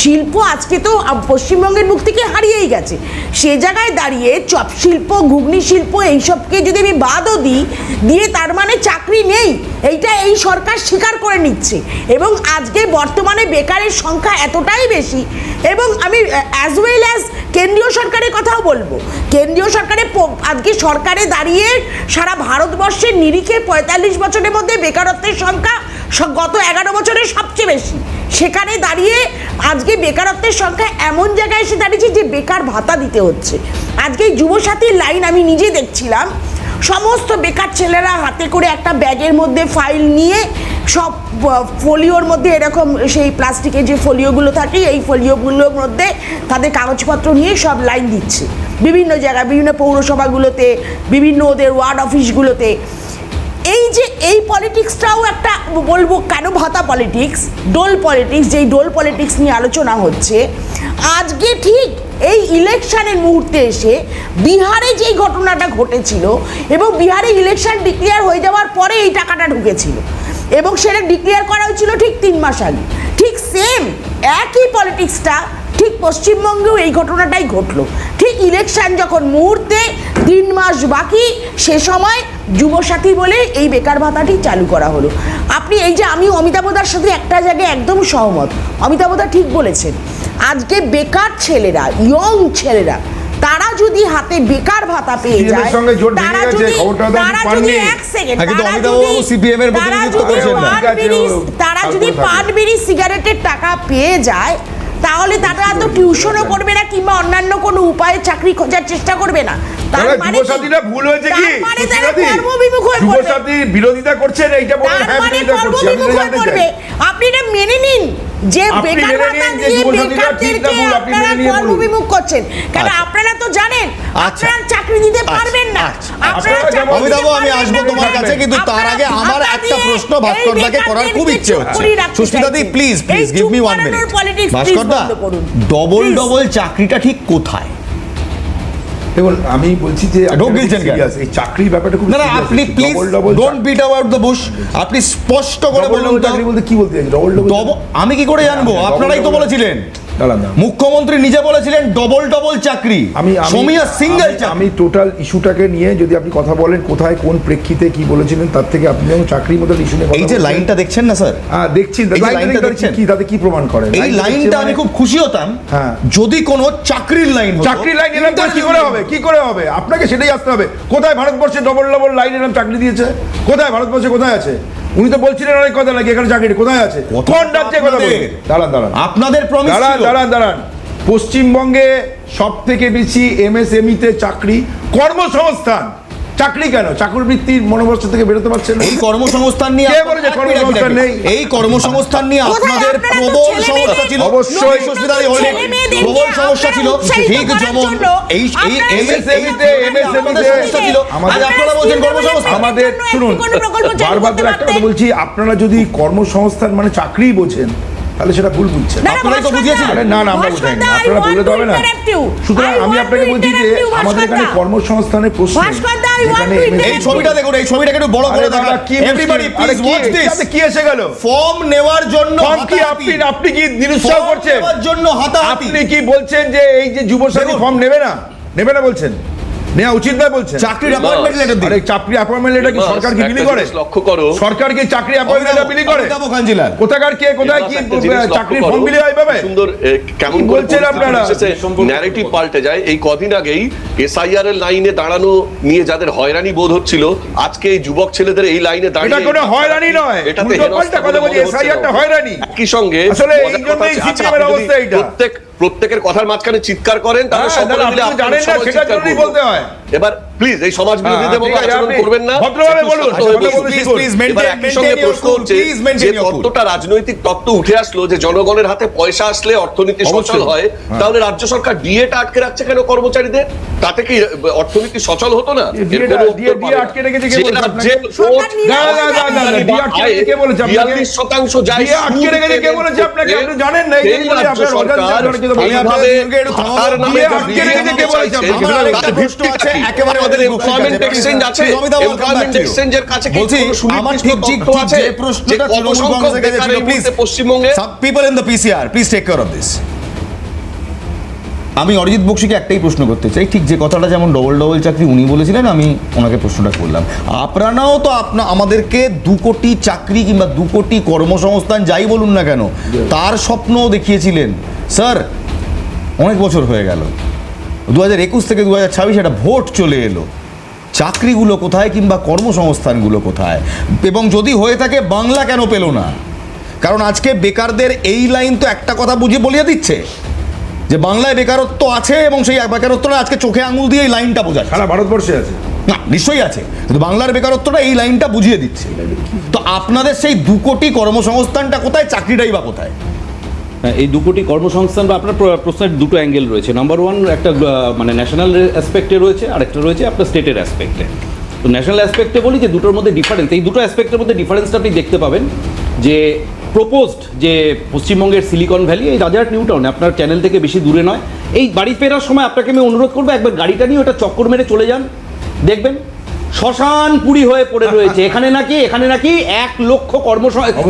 শিল্প আজকে তো পশ্চিমবঙ্গের মুখ থেকে হারিয়েই গেছে। সে জায়গায় দাঁড়িয়ে চপ শিল্প, ঘুগনি শিল্প এইসবকে যদি আমি বাদও দিয়ে তার মানে চাকরি নেই, এইটা এই সরকার স্বীকার করে নিচ্ছে। এবং আজকে বর্তমানে বেকারের সংখ্যা এতটাই বেশি, এবং আমি অ্যাজ ওয়েল অ্যাজ কেন্দ্রীয় সরকারের কথাও বলবো। কেন্দ্রীয় আজকে সরকারে দাঁড়িয়ে সারা ভারতবর্ষের নিরিখে 45 বছরের মধ্যে বেকারত্বের সংখ্যা গত 11 বছরে সবচেয়ে বেশি। সেখানে দাঁড়িয়ে আজকে বেকারত্বের সংখ্যা এমন জায়গায় এসে দাঁড়িয়েছে যে বেকার ভাতা দিতে হচ্ছে। আজকে যুবসাথীর লাইন আমি নিজে দেখছিলাম, সমস্ত বেকার ছেলেরা হাতে করে একটা ব্যাগের মধ্যে ফাইল নিয়ে, সব ফোলিওর মধ্যে এরকম সেই প্লাস্টিকের যে ফোলিওগুলো থাকে, এই ফোলিওগুলোর মধ্যে তাদের কাগজপত্র নিয়ে সব লাইন দিচ্ছে বিভিন্ন জায়গায়, বিভিন্ন পৌরসভাগুলোতে, বিভিন্ন ওদের ওয়ার্ড অফিসগুলোতে। এই পলিটিক্সটাও একটা বলবো কেন ভাতা পলিটিক্স, ডোল পলিটিক্স, যেই ডোল পলিটিক্স নিয়ে আলোচনা হচ্ছে আজকে ঠিক এই ইলেকশনের মুহূর্তে এসে বিহারে যেই ঘটনাটা ঘটেছিল, এবং বিহারে ইলেকশন ডিক্লেয়ার হয়ে যাওয়ার পরে এই টাকাটা ঢুকেছিল, এবং সেটা ডিক্লেয়ার করা হয়েছিল ঠিক 3 মাস আগে। ঠিক সেম একই পলিটিক্সটা ঠিক পশ্চিমবঙ্গেও এই ঘটনাটাই ঘটলো। ঠিক ইলেকশন যখন মুহূর্তে 3 মাস বাকি, সে সময় যুবসাথী বলে এই বেকার ভাতাটি চালু করা হলো। আপনি এই যে আমি অমিতাভদার সাথে একটা জায়গায় একদম সহমত, অমিতাভদা ঠিক বলেছেন। আজকে বেকার ছেলেরা, ইয়ং ছেলেরা, তারা যদি হাতে বেকার ভাতা পেয়ে যায়, তারা যদি এক সেকেন্ড, তারা যদি পান বিড়ি সিগারেটের টাকা পেয়ে যায়, তাহলে তারা তো টিউশনও করবে না কিংবা অন্যান্য কোনো উপায়ে চাকরি খোঁজার চেষ্টা করবে না। তার মানে যুবসাথীরা ভুল হয়েছে কি? তার মানে তারা কর্মবিমুখ হয়ে পড়বে। যুবসাথী বিরোধিতা করছেন, এইটা বলেন তার হ্যাঁ মানে বিরোধিতা করছি, আমি কর্মবিমুখ তো হয়ে জানতে পড়বে। চাই। আপনি এটা মেনে নিন যে আপনি বেকার মেনে ভাতা নিন যে দিয়ে যুবসাথীরা ঠিক না বেকারদেরকে ভুল, আপনি আপনারা মেনে নিয়ে বলুন। কর্মবিমুখ করছেন, কারণ আচ্ছা। আপনারা তো জানেন আচ্ছা। আপনারা চাকরি দিতে পারবেন না। আচ্ছা। আপনারা আপনারা চাকরি দিতে অমিতাভ, আমি পারবেন আসবো না। তোমার কাছে, কিন্তু তার আগে আমার আপনারা একটা দিয়ে প্রশ্ন এই ভাস্করদাকে করার খুব ইচ্ছে বেকারদেরকে হচ্ছে। চুপ করে রাখতে সুস্মিতাদি, চাইছেন। প্লিজ এই প্লিজ গিভ মি চুপ 1 মিনিট। করানোর politics, please ভাস্করদা, বন্ধ করুন। Double Please। ডবল চাকরিটা ঠিক কোথায়? দেখুন আমি বলছি যে ঢোক গিলছেন কেন? serious, এই চাকরির ব্যাপারটা খুব না না, serious। আপনি please Double double don't beat about the bush. আপনি স্পষ্ট করে বলুন তো। চাকরি বলতে কি বলতে চাইছেন? আমি কি করে জানবো? double আপনারাই তো double- বলেছিলেন, দাঁড়ান, দাঁড়ান। মুখ্যমন্ত্রী নিজে বলেছিলেন ডবল ডবল চাকরি, সমিয়া সিঙ্গেল চাকরি। আমি টোটাল ইস্যুটাকে নিয়ে যদি আপনি কথা বলেন কোথায় কোন প্রেক্ষিতে কি বলেছিলেন, তার থেকে আপনি যেমন চাকরির মতো ইস্যু নিয়ে কথা এই যে বলছেন। লাইনটা দেখছেন না স্যার, দেখছি এই যে লাইনটা দেখছেন? কি তাতে কি প্রমাণ করে এই লাইনটা আমি খুব খুশি হতাম হ্যাঁ। যদি কোনো চাকরির লাইন হতো। চাকরির লাইন এরকম করে কি করে হবে? কি করে হবে? আপনাকে সেটাই আসতে হবে। কোথায় ভারতবর্ষে ডবল ডবল লাইন এরকম চাকরি দিয়েছে? কোথায় ভারতবর্ষে কোথায় আছে? উনি তো বলছিলেন অনেক কথা নাকি এখানে চাকরি কোথায় আছে? কোন রাজ্যে কথা বলছেন? দাঁড়ান দাঁড়ান আপনাদের প্রমিস দাঁড়ান দাঁড়ান দাঁড়ান পশ্চিমবঙ্গে সব থেকে বেশি এমএসএমইতে চাকরি, কর্মসংস্থান। চাকরি কেন? চাকরিবৃত্তির মনোবস্থা থেকে বেরোতে পারছেন না। এই কর্মসংস্থান নিয়ে কে বলেছে কর্মসংস্থান নেই? এই কর্মসংস্থান নিয়ে কোথায় আপনাদের আপনারা তো প্রবল ছেলে সমস্যা মেয়েদের- ছিল। অবশ্যই। সুস্মিতা দি, hold it। ছেলেমেয়েদেরকে প্রবল সমস্যা ছিল, আপনারা উৎসাহিত ঠিক করার যেমন জন্য এই আপনারা MSME-তে আপনাদের সমস্যা ছিল, আজ আপনারা বলছেন কর্মসংস্থান। আমাদের শুনুন, বারবার ধরে একটা কথা বলছি, আপনারা যদি কর্মসংস্থান মানে চাকরি বোঝেন তাহলে সেটা ভুল বুঝছেন। আপনারাই তো বুঝিয়েছিলেন। আরে না না, আমরা বুঝাইনি, আপনারা বলে তো হবে না। সুতরাং আমি আপনাকে বলছি যে আমাদের এখানে কর্মসংস্থানের প্রশ্ন ভাস্করদা, I want এখানে to MSME এই ছবিটা দেখুন, এই ছবিটাকে একটু বড় করে আরে দাদা, দেখান। কি এভরিবডি মুশকিল? প্লিজ আরে ওয়াচ দিস। তাতে কি এসে গেল? ফর্ম নেওয়ার জন্য ফর্ম কি হাতাহাতি। আপনি কি নিরুৎসাহ ফর্ম করছেন? নেওয়ার জন্য হাতাহাতি। আপনি কি বলছেন যে এই যে যুবসাথী দেখুন। ফর্ম নেবে না বলছেন? নেওয়া উচিত নয় বলছেন? চাকরির অ্যাপয়েন্টমেন্ট লেটার দিন। আরে চাকরি অ্যাপয়েন্টমেন্ট লেটার কি সরকার কি বিলি করে? লক্ষ্য করো, সরকার কি চাকরি অ্যাপয়েন্টমেন্ট লেটার বিলি করে? অমিতাভ কাঞ্জিলাল। কোথাকার কে কোথায় কি একটা জিনিস লক্ষ্য চাকরির করো, ফর্ম বিলি হয় ভাবে? সুন্দর কেমন কি বলছেন আপনারা? ন্যারেটিভ পাল্টে যায়। এই কদিন আগেই এসআইআর এর লাইনে দাঁড়ানো নিয়ে যাদের হয়রানি বোধ হচ্ছিল, আজকে এই যুবক ছেলেদের এই লাইনে এটা দাঁড়িয়ে কোনো হয়রানি নয়, এটাতে উল্টো পাল্টা কথা বলছি, এসআইআরটা হয়রানি। একই সঙ্গে আসলে এই মজার জন্যই কথা হচ্ছে, CPM এর আপনি অবস্থা যদি এইটা। প্রত্যেকের কথার মাঝখানে চিৎকার করেন তাহলে হ্যাঁ, সকলে দাদা, মিলে আপনি তো আপনার জানেন না, সময় সেটার চিৎকার জন্যই করবো। বলতে হয়। এবার প্লিজ এই সমাজ বিরোধীদের মতো ঠিক আছে, আচরণ আপনি করবেন না, ভদ্রভাবে একটু বলুন, শান্ত হয়ে ভদ্রভাবে বসুন। বলুন, প্লিজ এবার একই সঙ্গে প্রশ্ন হচ্ছে যে তত্ত্বটা রাজনৈতিক তত্ত্ব উঠে আসলো যে জনগণের হাতে পয়সা আসলে অর্থনীতি সচল অবশ্যই। হয়, তাহলে রাজ্য সরকার ডিএটা আটকে রাখছে কেন কর্মচারীদের? তাতে কি অর্থনীতি সচল হতো না? এর কোনো উত্তর পাবে না। আটকে রেখেছে কে যে বলেছে রাজ্যে আপনাকে? ভোট না, ডিএ আটকে রেখেছে কে বলেছে আপনাকে? 42% যায় ডিএ আটকে রেখেছে কে বলেছে আপনাকে? আপনি জানেন না, এই জন্য রাজ্য আপনার সরকার অজান্তে আপনার এইভাবে একটু থামাবো। ভাতার নামে ডিএ যে আটকে রেখেছে কে বলেছে আপনাকে? আমার আরেকটা প্রশ্ন আছে, একেবারে আমাদের অনেক এমপ্লয়মেন্ট আছে। এক্সচেঞ্জ আছে, Please, Amitabh, welcome back employment to you. এক্সচেঞ্জের কাছে কি বলছি, কোনো সুনির্দিষ্ট আমার ঠিক তথ্য আছে যে প্রশ্নটা যে কত তৃণমূল সংখ্যক কংগ্রেসের কাছে বেকার ছিল, এই please, মুহূর্তে পশ্চিমবঙ্গে? some people in the PCR, please take care of this. আমি অরিজিৎ বক্সিকে একটাই প্রশ্ন করতে চাই, ঠিক যে কথাটা যেমন ডবল ডবল চাকরি উনি বলেছিলেন, আমি ওনাকে প্রশ্নটা করলাম। আপনারাও তো আমাদেরকে 2 কোটি চাকরি কিংবা 2 কোটি কর্মসংস্থান যাই বলুন না কেন, তার স্বপ্নও দেখিয়েছিলেন। স্যার, অনেক বছর হয়ে গেল, 2021 থেকে 2026 একটা ভোট চলে এলো, চাকরিগুলো কোথায় কিংবা কর্মসংস্থানগুলো কোথায়? এবং যদি হয়ে থাকে বাংলা কেন পেল না? কারণ আজকে বেকারদের এই লাইন তো একটা কথা বলিয়ে দিচ্ছে যে বাংলায় বেকারত্ব আছে, এবং সেই বেকারত্বটা আজকে চোখে আঙুল দিয়ে এই লাইনটা বোঝাচ্ছে। সারা ভারতবর্ষে আছে। না, নিশ্চয়ই আছে, কিন্তু বাংলার বেকারত্বটা এই লাইনটা বুঝিয়ে দিচ্ছে। তো আপনাদের সেই 2 কোটি কর্মসংস্থানটা কোথায়, চাকরিটাই বা কোথায়? এই 2 কোটি কর্মসংস্থান বা আপনার প্রশ্নের দুটো অ্যাঙ্গেল রয়েছে। নাম্বার 1 একটা মানে ন্যাশনাল অ্যাসপেক্টে রয়েছে, আরেকটা রয়েছে আপনার স্টেটের অ্যাসপেক্টে। তো ন্যাশনাল অ্যাসপেক্টে বলি যে দুটোর মধ্যে ডিফারেন্স, এই দুটো অ্যাসপেক্টের মধ্যে ডিফারেন্সটা আপনি দেখতে পাবেন যে প্রপোজড যে পশ্চিমবঙ্গের সিলিকন ভ্যালি এই রাজারহাট নিউ টাউনে, আপনার চ্যানেল থেকে বেশি দূরে নয়। এই বাড়ি ফেরার সময় আপনাকে আমি অনুরোধ করবো একবার গাড়িটা নিয়ে ওটা চক্কর মেরে চলে যান, দেখবেন শ্মশান পুরী হয়ে পড়ে রয়েছে। এখানে নাকি 1 লক্ষ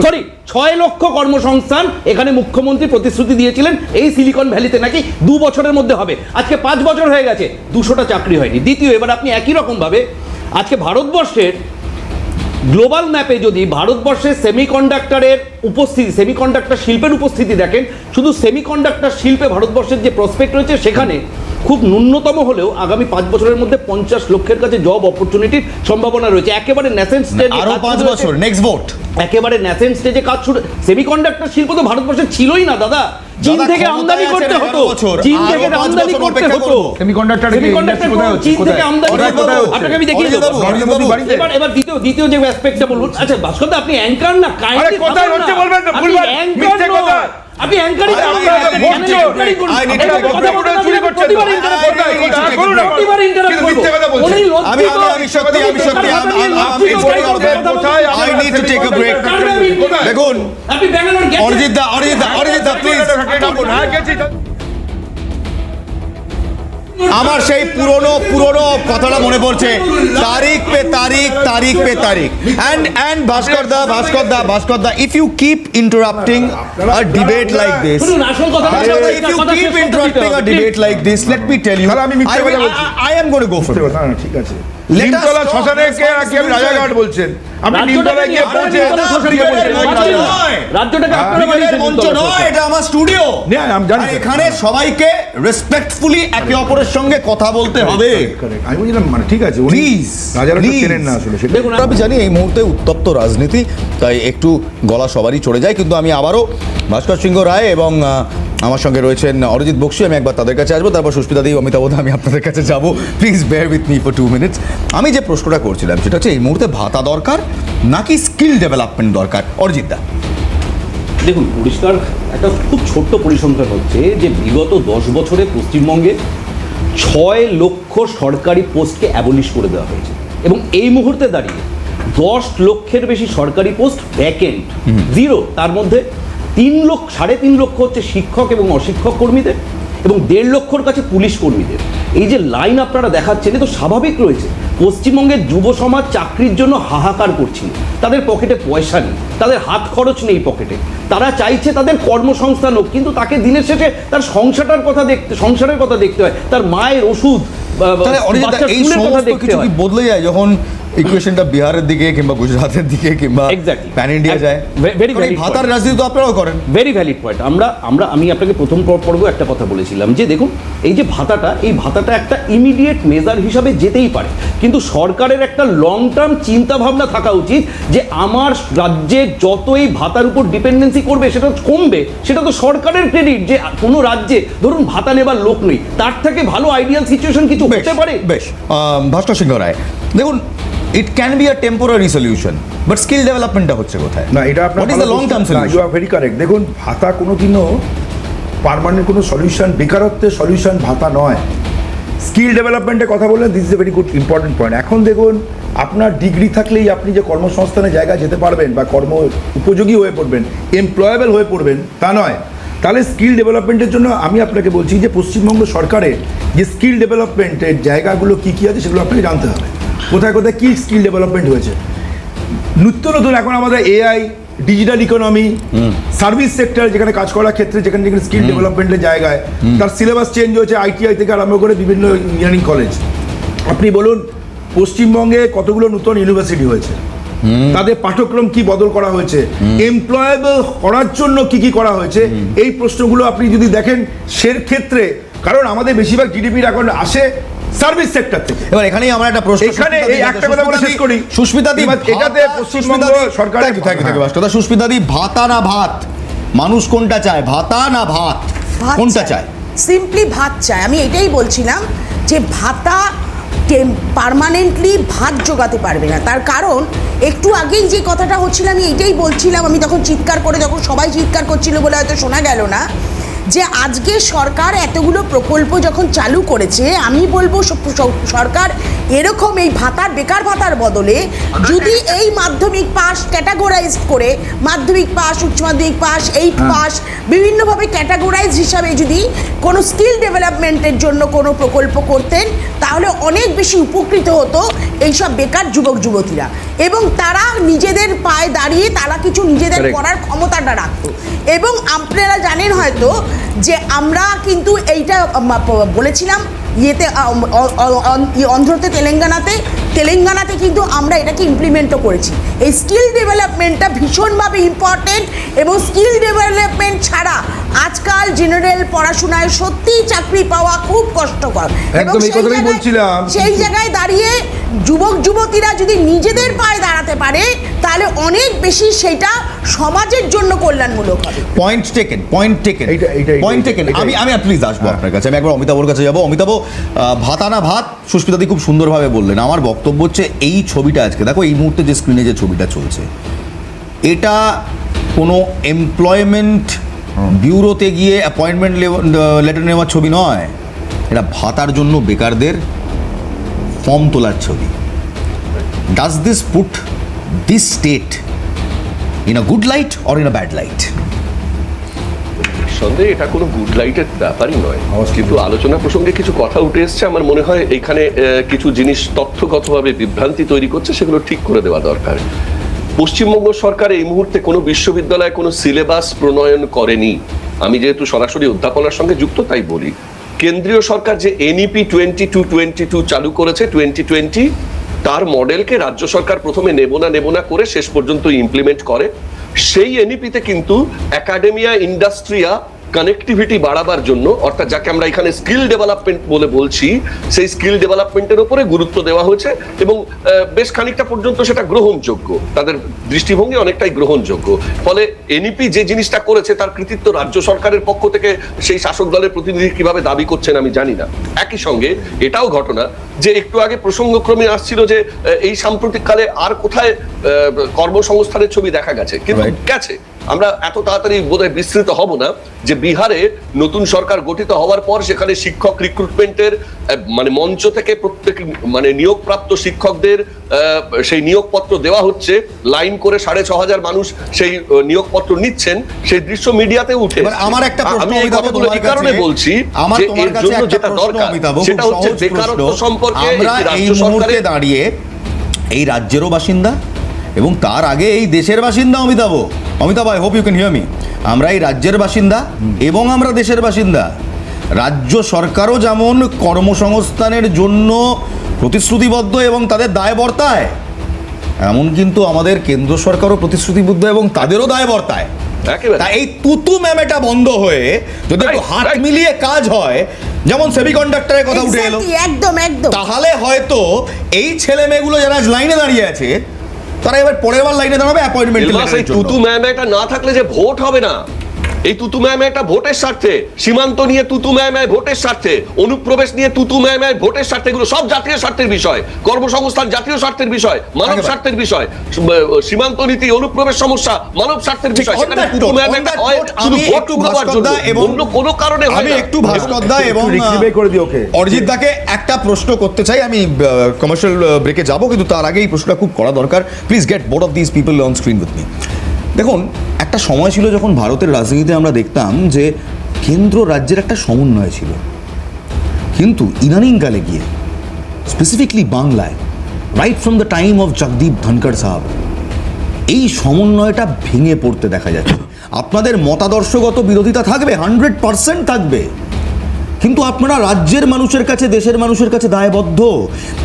সরি 6 লক্ষ কর্মসংস্থান এখানে মুখ্যমন্ত্রী প্রতিশ্রুতি দিয়েছিলেন এই সিলিকন ভ্যালিতে নাকি 2 বছরের মধ্যে হবে। আজকে 5 বছর হয়ে গেছে, 200টা চাকরি হয়নি। দ্বিতীয়, এবার আপনি একই রকমভাবে আজকে ভারতবর্ষের গ্লোবাল ম্যাপে যদি ভারতবর্ষের সেমিকন্ডাক্টরের উপস্থিতি, সেমিকন্ডাক্টর শিল্পের উপস্থিতি দেখেন, শুধু সেমিকন্ডাক্টর শিল্পে ভারতবর্ষের যে প্রসপেক্ট রয়েছে সেখানে খুব ন্যূনতম হলেও আগামী 5 বছরের মধ্যে 50 লক্ষের কাছে জব অপরচুনিটির সম্ভাবনা রয়েছে। একেবারে ন্যাসেন্ট স্টেজে আরো 5 বছর, নেক্সট ভোট। একেবারে ন্যাসেন্ট স্টেজে কাজ শুরু। সেমিকন্ডাক্টর শিল্প তো ভারতবর্ষে ছিলই না দাদা, চীন থেকে আমদানি করতে হতো, চীন থেকে আমদানি করতে হতো। সেমিকন্ডাক্টর চীন থেকে আমদানি করতে হতো। আপনাকে আমি দেখিয়ে দেবো। এবার দ্বিতীয় যে অ্যাসপেক্টটা বলুন। আচ্ছা ভাস্কর দা, আপনি অ্যাঙ্কার না, কাইন্ডলি কোথায় হচ্ছে বলবেন না, ভুলভাল মিথ্যে কথা। আপনি অ্যাঙ্কারিং দেখুন অরিজিৎ দা প্লিজ, আমার সেই পুরনো কথাটা মনে পড়ছে, তারিখ পে তারিখ and Bhaskar the if you keep interrupting a debate like this, if you keep interrupting a debate like this, let me tell you, I am going to go for it. ঠিক আছে, নিমতলা শ্মশানেকে কি আপনি রাজাঘাট বলছেন? আপনি নিমতলায় গিয়ে পৌঁছে রাজ্যটাকে আপনারা বানিয়েছেন মঞ্চ নয়, এটা আমার স্টুডিও। আমি জানি, এখানে সবাইকে রেসপেক্টফুলি একে অপরের সঙ্গে কথা বলতে হবে। আমি বুঝলাম, মানে ঠিক আছে, উনি রাজারা তো চেনেন না আসলে সেটা। দেখুন, আমি জানি এই মুহূর্তে উত্তপ্ত রাজনীতি, তাই একটু গলা সবারই চড়ে যায়, কিন্তু আমি আবারও ভাস্কর সিংহ রায় এবং আমার সঙ্গে রয়েছেন অরিজিৎ বক্সী, আমি একবার তাদের কাছে আসবো, তারপর সুস্মিতা দেব, অমিতাভ দা, আমি আপনাদের কাছে যাব। Please bear with me for 2 minutes. আমি যে প্রশ্নটা করছিলাম সেটা হচ্ছে এই মুহূর্তে ভাতা দরকার নাকি স্কিল ডেভেলপমেন্ট দরকার? অরিজিৎ দা, দেখুন, পরিষ্কার একটা খুব ছোট্ট পরিসংখ্যান হচ্ছে যে বিগত 10 বছরে পশ্চিমবঙ্গে 6 লক্ষ সরকারি পোস্টকে অ্যাবলিশ করে দেওয়া হয়েছে, এবং এই মুহূর্তে দাঁড়িয়ে 10 লক্ষের বেশি সরকারি পোস্ট ভ্যাকেন্ট, জিরো। তার মধ্যে 3.5 লক্ষ হচ্ছে শিক্ষক এবং অশিক্ষক কর্মীদের, এবং 1.5 লক্ষর কাছে পুলিশ কর্মীদের। এই যে লাইন আপনারা দেখাচ্ছেন, এ তো স্বাভাবিক রয়েছে। পশ্চিমবঙ্গের যুব সমাজ চাকরির জন্য হাহাকার করছিল, তাদের পকেটে পয়সা নেই, তাদের হাত খরচ নেই পকেটে, তারা চাইছে তাদের কর্মসংস্থান হোক, কিন্তু তাকে দিনের শেষে তার সংসারের কথা দেখতে হয়, তার মায়ের ওষুধ, বাচ্চার স্কুলের কথা দেখতে হয়। বদলে যায় যখন ইকুয়েশনটা বিহারের দিকে কিংবা গুজরাটের দিকে কিংবা প্যান ইন্ডিয়া যায়। ভাতার রাজনীতি তো আপনারাও করেন। Very valid point. আমি আপনাকে প্রথম পর্ব একটা কথা বলেছিলাম যে দেখুন, এই যে ভাতাটা একটা ইমিডিয়েট মেজার হিসাবে যেতেই পারে, কিন্তু সরকারের একটা লং টার্ম চিন্তা ভাবনা থাকা উচিত যে আমার রাজ্যে যত এই ভাতার উপর ডিপেন্ডেন্সি করবে সেটা কমবে, সেটা তো সরকারের ক্রেডিট। যে কোনো রাজ্যে ধরুন ভাতা নেবার লোক নেই, তার থেকে ভালো আইডিয়াল সিচুয়েশন কিছু হতে পারে। বেশ, ভাস্কর সিংহ রায়, দেখুন, it can be a temporary solution, but skill development হচ্ছে কোথায়? না, এটা আপনার what is the long term solution? you are very correct. দেখুন, ভাতা কোনোদিনও পার্মানেন্ট কোনো সলিউশন, বেকারত্বের সলিউশন ভাতা নয়। স্কিল ডেভেলপমেন্টের কথা বললেন, this is a very good important point. এখন দেখুন, আপনার ডিগ্রি থাকলেই আপনি যে কর্মসংস্থানের জায়গায় যেতে পারবেন বা কর্ম উপযোগী হয়ে পড়বেন, এমপ্লয়েবল হয়ে পড়বেন, তা নয়। তাহলে স্কিল ডেভেলপমেন্টের জন্য আমি আপনাকে বলছি যে পশ্চিমবঙ্গ সরকারের যে স্কিল ডেভেলপমেন্টের জায়গাগুলো কী কী আছে সেগুলো আপনাকে জানতে হবে। কোথায় কোথায় কী স্কিল ডেভেলপমেন্ট হয়েছে, নিত্য নতুন এখন আমাদের AI, digital economy, service sector, যেখানে কাজ করার ক্ষেত্রে যেখানে স্কিল ডেভেলপমেন্টের জায়গায় তার সিলেবাস চেঞ্জ হয়েছে, আইটিআই থেকে আরম্ভ করে বিভিন্ন ইঞ্জিনিয়ারিং কলেজ। আপনি বলুন, পশ্চিমবঙ্গে কতগুলো নতুন ইউনিভার্সিটি হয়েছে, তাদের পাঠ্যক্রম কি বদল করা হয়েছে, এমপ্লয়েবল করার জন্য কি কি করা হয়েছে, এই প্রশ্নগুলো আপনি যদি দেখেন সেক্ষেত্রে, কারণ আমাদের বেশিরভাগ জিডিপির এখন আসে সার্ভিস সেক্টর থেকে। এবার এখানেই আমরা একটা প্রশ্ন, এখানে এই একটা কথা বলে শেষ করি, সুস্মিতা দি, এটাতে পশ্চিমবঙ্গ সরকারের সুস্মিতা দি, ভাতা না ভাত, মানুষ কোনটা চায়, ভাতা না ভাত, কোনটা চায়? সিম্পলি ভাত চায়। আমি এটাই বলছিলাম যে ভাতা পার্মানেন্টলি ভাত জোগাতে পারবে না। তার কারণ একটু আগেই যে কথাটা হচ্ছিল, আমি এটাই বলছিলাম, আমি তখন চিৎকার করে, যখন সবাই চিৎকার করছিল বলে হয়তো শোনা গেল না, যে আজকে সরকার এতগুলো প্রকল্প যখন চালু করেছে, আমি বলবো সরকার এরকম এই ভাতার, বেকার ভাতার বদলে যদি এই মাধ্যমিক পাস ক্যাটাগোরাইজ করে, মাধ্যমিক পাস, উচ্চ মাধ্যমিক পাস, 8 পাস, বিভিন্নভাবে ক্যাটাগোরাইজ হিসাবে যদি কোনো স্কিল ডেভেলপমেন্টের জন্য কোনো প্রকল্প করতেন, তাহলে অনেক বেশি উপকৃত হতো এইসব বেকার যুবক যুবতীরা, এবং তারা নিজেদের পায়ে দাঁড়িয়ে তারা কিছু নিজেদের করার ক্ষমতাটা রাখতো। এবং আপনারা জানেন হয়তো যে আমরা কিন্তু এইটা বলেছিলাম ইয়েতে, অন্ধ্রতে, তেলেঙ্গানাতে তেলেঙ্গানাতে কিন্তু আমরা এটাকে ইমপ্লিমেন্টও করেছি। এই স্কিল ডেভেলপমেন্টটা ভীষণভাবে ইম্পর্টেন্ট, এবং স্কিল ডেভেলপমেন্ট ছাড়া আজকাল জেনারেল পড়াশোনায় সত্যিই চাকরি পাওয়া খুব কষ্টকর। এবং একদম এই কথাটাই বলছিলাম। সেই জায়গায় দাঁড়িয়ে যুবক যুবতীরা যদি নিজেদের পায়ে দাঁড়াতে পারে তাহলে অনেক বেশি সেটা সমাজের জন্য কল্যাণমূলক হবে। Point taken point taken. আমি প্লিজ আসবো আপনার কাছে, আমি একবার অমিতাভর কাছে যাবো। অমিতাভ, ভাতা না ভাত সুস্মিতাদি খুব সুন্দরভাবে বললেন। আমার বক্তব্য হচ্ছে এই ছবিটা আজকে দেখো, এই মুহূর্তে যে স্ক্রিনে যে ছবিটা চলছে, এটা কোনো এমপ্লয়মেন্ট ব্যুরোতে গিয়ে অ্যাপয়েন্টমেন্ট লেটার নেওয়ার ছবি নয়, এটা ভাতার জন্য বেকারদের ফর্ম তোলার ছবি। Does this put this state in a good light or in a bad light? সন্দেহে এটা কোনো গুড লাইটের ব্যাপারই নয়, কিন্তু আলোচনা প্রসঙ্গে কিছু কথা উঠে এসছে। আমার মনে হয় এখানে কিছু জিনিস তথ্যগতভাবে বিভ্রান্তি তৈরি করছে, সেগুলো ঠিক করে দেওয়া দরকার। পশ্চিমবঙ্গ সরকার এই মুহূর্তে কোনো বিশ্ববিদ্যালয়ে কোনো সিলেবাস প্রণয়ন করেনি। আমি যেহেতু সরাসরি অধ্যাপনার সঙ্গে যুক্ত তাই বলি, কেন্দ্রীয় সরকার যে এনইপি 2222 চালু করেছে 2020, তার মডেলকে রাজ্য সরকার প্রথমে নেব না করে শেষ পর্যন্ত ইমপ্লিমেন্ট করে। সেই এনইপিতে কিন্তু একাডেমিয়া ইন্ডাস্ট্রিয়া কানেক্টিভিটি বাড়াবার জন্য, অর্থাৎ যাকে আমরা এখানে স্কিল ডেভেলপমেন্ট বলে বলছি, সেই স্কিল ডেভেলপমেন্টের উপরে গুরুত্ব দেওয়া হয়েছে এবং বেশ খানিকটা পর্যন্ত সেটা গ্রহণযোগ্য, তাদের দৃষ্টিভঙ্গি অনেকটাই গ্রহণযোগ্য। ফলে এনইপি যে জিনিসটা করেছে তার কৃতিত্ব রাজ্য সরকারের পক্ষ থেকে সেই শাসক দলের প্রতিনিধি কিভাবে দাবি করছেন আমি জানি না। একই সঙ্গে এটাও ঘটনা যে একটু আগে প্রসঙ্গক্রমে আসছিল যে এই সাম্প্রতিককালে আর কোথায় কর্মসংস্থানের ছবি দেখা গেছে, কিন্তু গেছে। আমরা এত তাড়াতাড়ি বোধহয় বিস্তৃত হব না যে বিহারে নতুন সরকার গঠিত হওয়ার পর সেখানে শিক্ষক রিক্রুটমেন্টের মানে মঞ্চ থেকে প্রত্যেক মানে নিয়োগপ্রাপ্ত শিক্ষকদের সেই নিয়োগপত্র দেওয়া হচ্ছে, লাইন করে 6,500 মানুষ সেই নিয়োগপত্র নিচ্ছেন, সেই দৃশ্য মিডিয়াতে উঠে। আমার একটা প্রশ্ন, আমি এই কথাগুলো এই কারণে বলছি যে এর জন্য যেটা দরকার সেটা হচ্ছে বেকারত্ব সম্পর্কে এই মুহূর্তে দাঁড়িয়ে এই রাজ্যেরও বাসিন্দা এবং তার আগে এই দেশের বাসিন্দা। Amitabh, I hope you can hear me. আমরা এই রাজ্যের বাসিন্দা এবং আমরা দেশের বাসিন্দা। রাজ্য সরকারও যেমন কর্মসংস্থানের জন্য প্রতিশ্রুতিবদ্ধ এবং তাদের দায় বর্তায়, এমন কিন্তু আমাদের কেন্দ্র সরকারও প্রতিশ্রুতিবদ্ধ এবং তাদেরও দায় বর্তায়। তা এই তুতু ম্যামেটা বন্ধ হয়ে যদি একটু হাত মিলিয়ে কাজ হয়, যেমন সেমিকন্ডাক্টরের কথা উঠে এলো, একদম তাহলে হয়তো এই ছেলে মেয়েগুলো যারা লাইনে দাঁড়িয়ে আছে তারা এবার পরের বার লাইনে দাঁড়াবে অ্যাপয়েন্টমেন্ট। তুতু ম্যামটা না থাকলে যে ভোট হবে না, এই তুতু ম্যামটা ভোটের স্বার্থে, সীমান্ত নিয়ে তুতু ম্যাম ভোটের স্বার্থে, অনুপ্রবেশ নিয়ে তুতু ম্যাম ভোটের স্বার্থে, এগুলো সব জাতীয় স্বার্থের বিষয়। কর্মসংস্থান জাতীয় স্বার্থের বিষয়, মানব স্বার্থের বিষয়। সীমান্ত নীতি, অনুপ্রবেশ সমস্যা মানব স্বার্থের বিষয়। সেখানে তুতু ম্যাম হয় শুধু ভোট পাওয়ার জন্য, অন্য কোনো কারণে হয় না। আমি একটু ভাস্করদা এবং অরিজিৎ দাকে একটা প্রশ্ন করতে চাই। আমি কমার্শিয়াল ব্রেকে যাব, কিন্তু তার আগে এই প্রশ্নটা খুব করা দরকার। Please get both of this people on screen with me. দেখুন, একটা সময় ছিল যখন ভারতের রাজনীতিতে আমরা দেখতাম যে কেন্দ্র রাজ্যের একটা সমন্বয় ছিল, কিন্তু ইদানিংকালে গিয়ে স্পেসিফিকলি বাংলায় right from the time of Jagdeep Dhankhar সাহেব এই সমন্বয়টা ভেঙে পড়তে দেখা যাচ্ছে। আপনাদের মতাদর্শগত বিরোধিতা থাকবে, 100% থাকবে, কিন্তু আপনারা রাজ্যের মানুষের কাছে, দেশের মানুষের কাছে দায়বদ্ধ।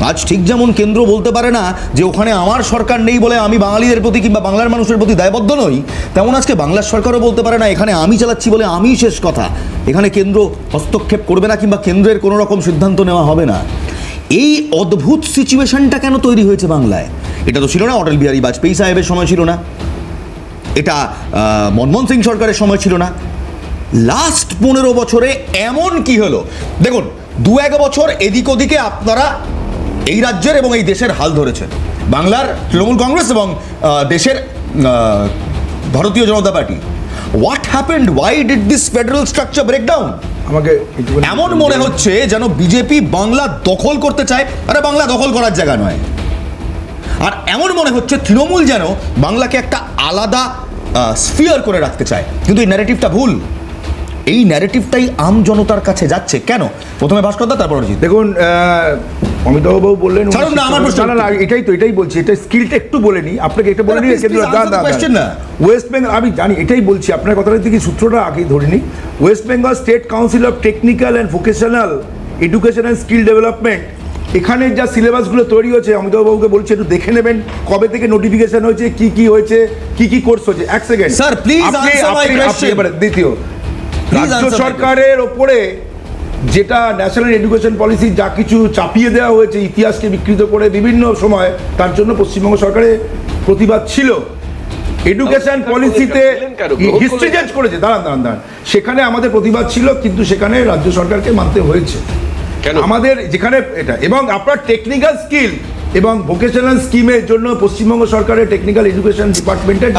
আজ ঠিক যেমন কেন্দ্র বলতে পারে না যে ওখানে আমার সরকার নেই বলে আমি বাঙালিদের প্রতি কিংবা বাংলার মানুষের প্রতি দায়বদ্ধ নই, তেমন আজকে বাংলার সরকারও বলতে পারে না এখানে আমি চালাচ্ছি বলে আমিই শেষ কথা, এখানে কেন্দ্র হস্তক্ষেপ করবে না কিংবা কেন্দ্রের কোনো রকম সিদ্ধান্ত নেওয়া হবে না। এই অদ্ভুত সিচুয়েশনটা কেন তৈরি হয়েছে বাংলায়? এটা তো ছিল না অটল বিহারী বাজপেয়ী সাহেবের সময়, ছিল না এটা মনমোহন সিং সরকারের সময়, ছিল না লাস্ট 15 বছরে এমন কি হলো? দেখুন, 2-1 বছর এদিক ওদিকে আপনারা এই রাজ্যের এবং এই দেশের হাল ধরেছেন, বাংলার তৃণমূল কংগ্রেস এবং দেশের Bharatiya Janata party. What happened? Why did this federal structure break down? আমাকে এমন মনে হচ্ছে যেন বিজেপি বাংলা দখল করতে চায়। আরে বাংলা দখল করার জায়গা নয়। আর এমন মনে হচ্ছে তৃণমূল যেন বাংলাকে একটা আলাদা স্ফিয়ার করে রাখতে চায়, কিন্তু এই ন্যারেটিভটা ভুল। এই ন্যারেটিভটাই আম জনতার কাছে যাচ্ছে কেন? প্রথমে ভাস্করদা, তারপর অরিজিৎ। দেখুন, অমিতাভবাবু বললেন এটাই বলছি, এটা স্কিলটা একটু বলে নি আপনাকে, এটা বলে নি ওয়েস্ট বেঙ্গল, আমি জানি এটাই বলছি, আপনার কথাটা থেকে সূত্রটা আগেই ধরে নি। West Bengal state council of technical and vocational education and skill development এখানে যা সিলেবাসগুলো তৈরি হয়েছে অমিতাভবাবুকে বলছি একটু দেখে নেবেন কবে থেকে নোটিফিকেশন হয়েছে, কি হয়েছে, কি কোর্স হয়েছে। এক second Sir, please answer my question. দ্বিতীয়, Please রাজ্য answer my সরকারের ওপরে যেটা ন্যাশনাল এডুকেশন পলিসি যা কিছু চাপিয়ে দেওয়া হয়েছে ইতিহাসকে বিকৃত করে বিভিন্ন সময়, তার জন্য পশ্চিমবঙ্গ সরকারের প্রতিবাদ ছিল। এডুকেশন পলিসিতে হিস্ট্রি চেঞ্জ করেছে, দাঁড়ান, সেখানে আমাদের প্রতিবাদ ছিল, কিন্তু সেখানে রাজ্য সরকারকে মানতে হয়েছে। কেন? আমাদের যেখানে এটা এবং আপনার টেকনিক্যাল স্কিল এবং ভোকেশনাল স্কিমের জন্য পশ্চিমবঙ্গ সরকারের টেকনিক্যাল এডুকেশন ডিপার্টমেন্টের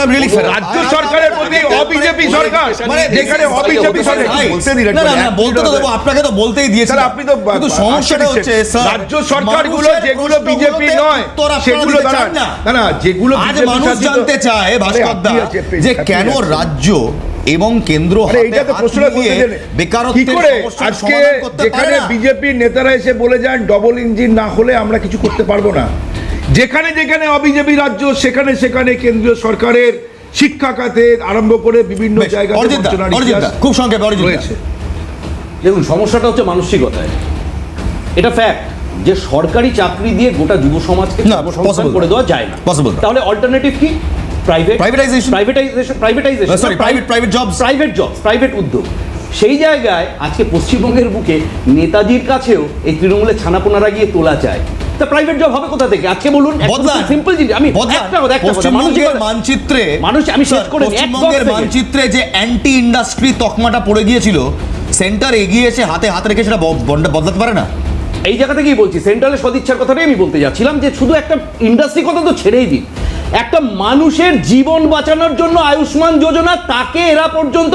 I'm really fed up. রাজ্য সরকারের প্রতি অবিজেপি সরকার, মানে যেখানে অবিজেপি সরকার বলতে দিলেন, বলতে তো দেবো, আপনাকে তো বলতেই দিয়েছি। স্যার, আপনি তো কিন্তু সমস্যাটা হচ্ছে স্যার, রাজ্য সরকারগুলো যেগুলো বিজেপি নয় সেগুলো দাঁড়ান না, যেগুলো আজ মানুষ জানতে চায় ভাস্কর দা যে কেন রাজ্য এবং কেন্দ্র এইটা তো প্রশ্ন বেকারত্বের সমস্যার আজকে সমাধান করতে পারে যেখানে না। বিজেপির নেতারা এসে বলে যান ডবল ইঞ্জিন না হলে আমরা কিছু করতে পারবো না, যেখানে যেখানে অবিজেপি রাজ্য সেখানে সেখানে কেন্দ্রীয় সরকারের শিক্ষা খাতে আরম্ভ করে বিভিন্ন জায়গায় খুব সংক্ষেপে রয়েছে। দেখুন, সমস্যাটা হচ্ছে মানসিকতায়। এটা ফ্যাক্ট যে সরকারি চাকরি দিয়ে গোটা যুব সমাজকে না, কর্মসংস্থান possible করে না। দেওয়া যায় না। Possible না। তাহলে অল্টারনেটিভ কি? Privatization. Sorry, private jobs. Private উদ্যোগ। সেই জায়গায় আজকে পশ্চিমবঙ্গের বুকে নেতাজির কাছেও এই তৃণমূলের ছানাপোনারা গিয়ে তোলা চায়। তা প্রাইভেট জব হবে কোথা থেকে? আজকে বলুন, সিম্পল জিনিস। আমি পশ্চিমবঙ্গের মানচিত্রে আমি শেষ করে পশ্চিমবঙ্গের মানচিত্রে যে অ্যান্টি ইন্ডাস্ট্রি তকমাটা পড়ে গিয়েছিল, সেন্টার এগিয়ে এসে হাতে রেখে সেটা বদলাতে পারে না। এই জায়গা থেকেই বলছি, সেন্ট্রালের সদিচ্ছার কথাটাই আমি বলতে যাচ্ছিলাম যে শুধু একটা ইন্ডাস্ট্রি কথা তো ছেড়েই দিন, একটা মানুষের জীবন বাঁচানোর জন্য আয়ুষ্মান যোজনা তাকে এরা পর্যন্ত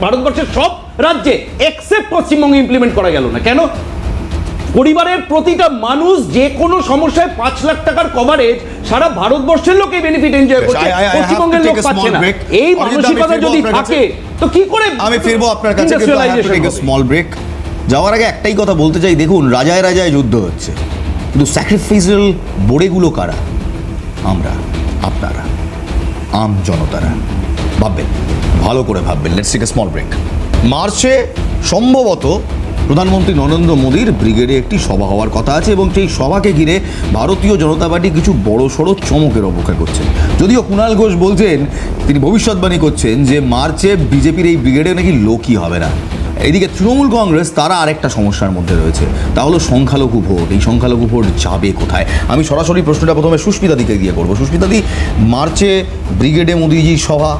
ভারতবর্ষের সব রাজ্যে এক্সেপ্ট পশ্চিমবঙ্গে ইমপ্লিমেন্ট করা গেল না। কেন? পরিবারের প্রতিটা মানুষ যে কোনো সমস্যায় 5 লাখ টাকার কভারেজ সারা ভারতবর্ষের লোকে বেনিফিট এনজয় করছে, পশ্চিমবঙ্গের লোক পাচ্ছে না। এই মানসিকতা যদি থাকে তো কি করে আমি ফিরবো আপনার কাছে, স্মল ব্রেক। যাওয়ার আগে একটাই কথা বলতে চাই, দেখুন রাজায় রাজায় যুদ্ধ হচ্ছে, কিন্তু স্যাক্রিফাইসাল বোড়েগুলো কারা? আমরা, আপনারা, আম জনতারা। ভাববেন, ভালো করে ভাববেন। Let's take a small break. মার্চে সম্ভবত প্রধানমন্ত্রী নরেন্দ্র মোদীর ব্রিগেডে একটি সভা হওয়ার কথা আছে এবং সেই সভাকে ঘিরে ভারতীয় জনতা পার্টি কিছু বড়সড় চমকের অপেক্ষা করছে। যদিও কুণাল ঘোষ বলছেন, তিনি ভবিষ্যৎবাণী করছেন যে মার্চে বিজেপির এই ব্রিগেডে নাকি লোকই হবে না। এদিকে তৃণমূল কংগ্রেস তারা আরেকটা সমস্যার মধ্যে রয়েছে, তা হলো সংখ্যালঘু ভোট। এই সংখ্যালঘু ভোট যাবে কোথায়? আমি সরাসরি প্রশ্নটা প্রথমে সুস্মিতা দিকে দিয়ে করবো। সুস্মিতা দি, মার্চে ব্রিগেডে মোদিজির সভা,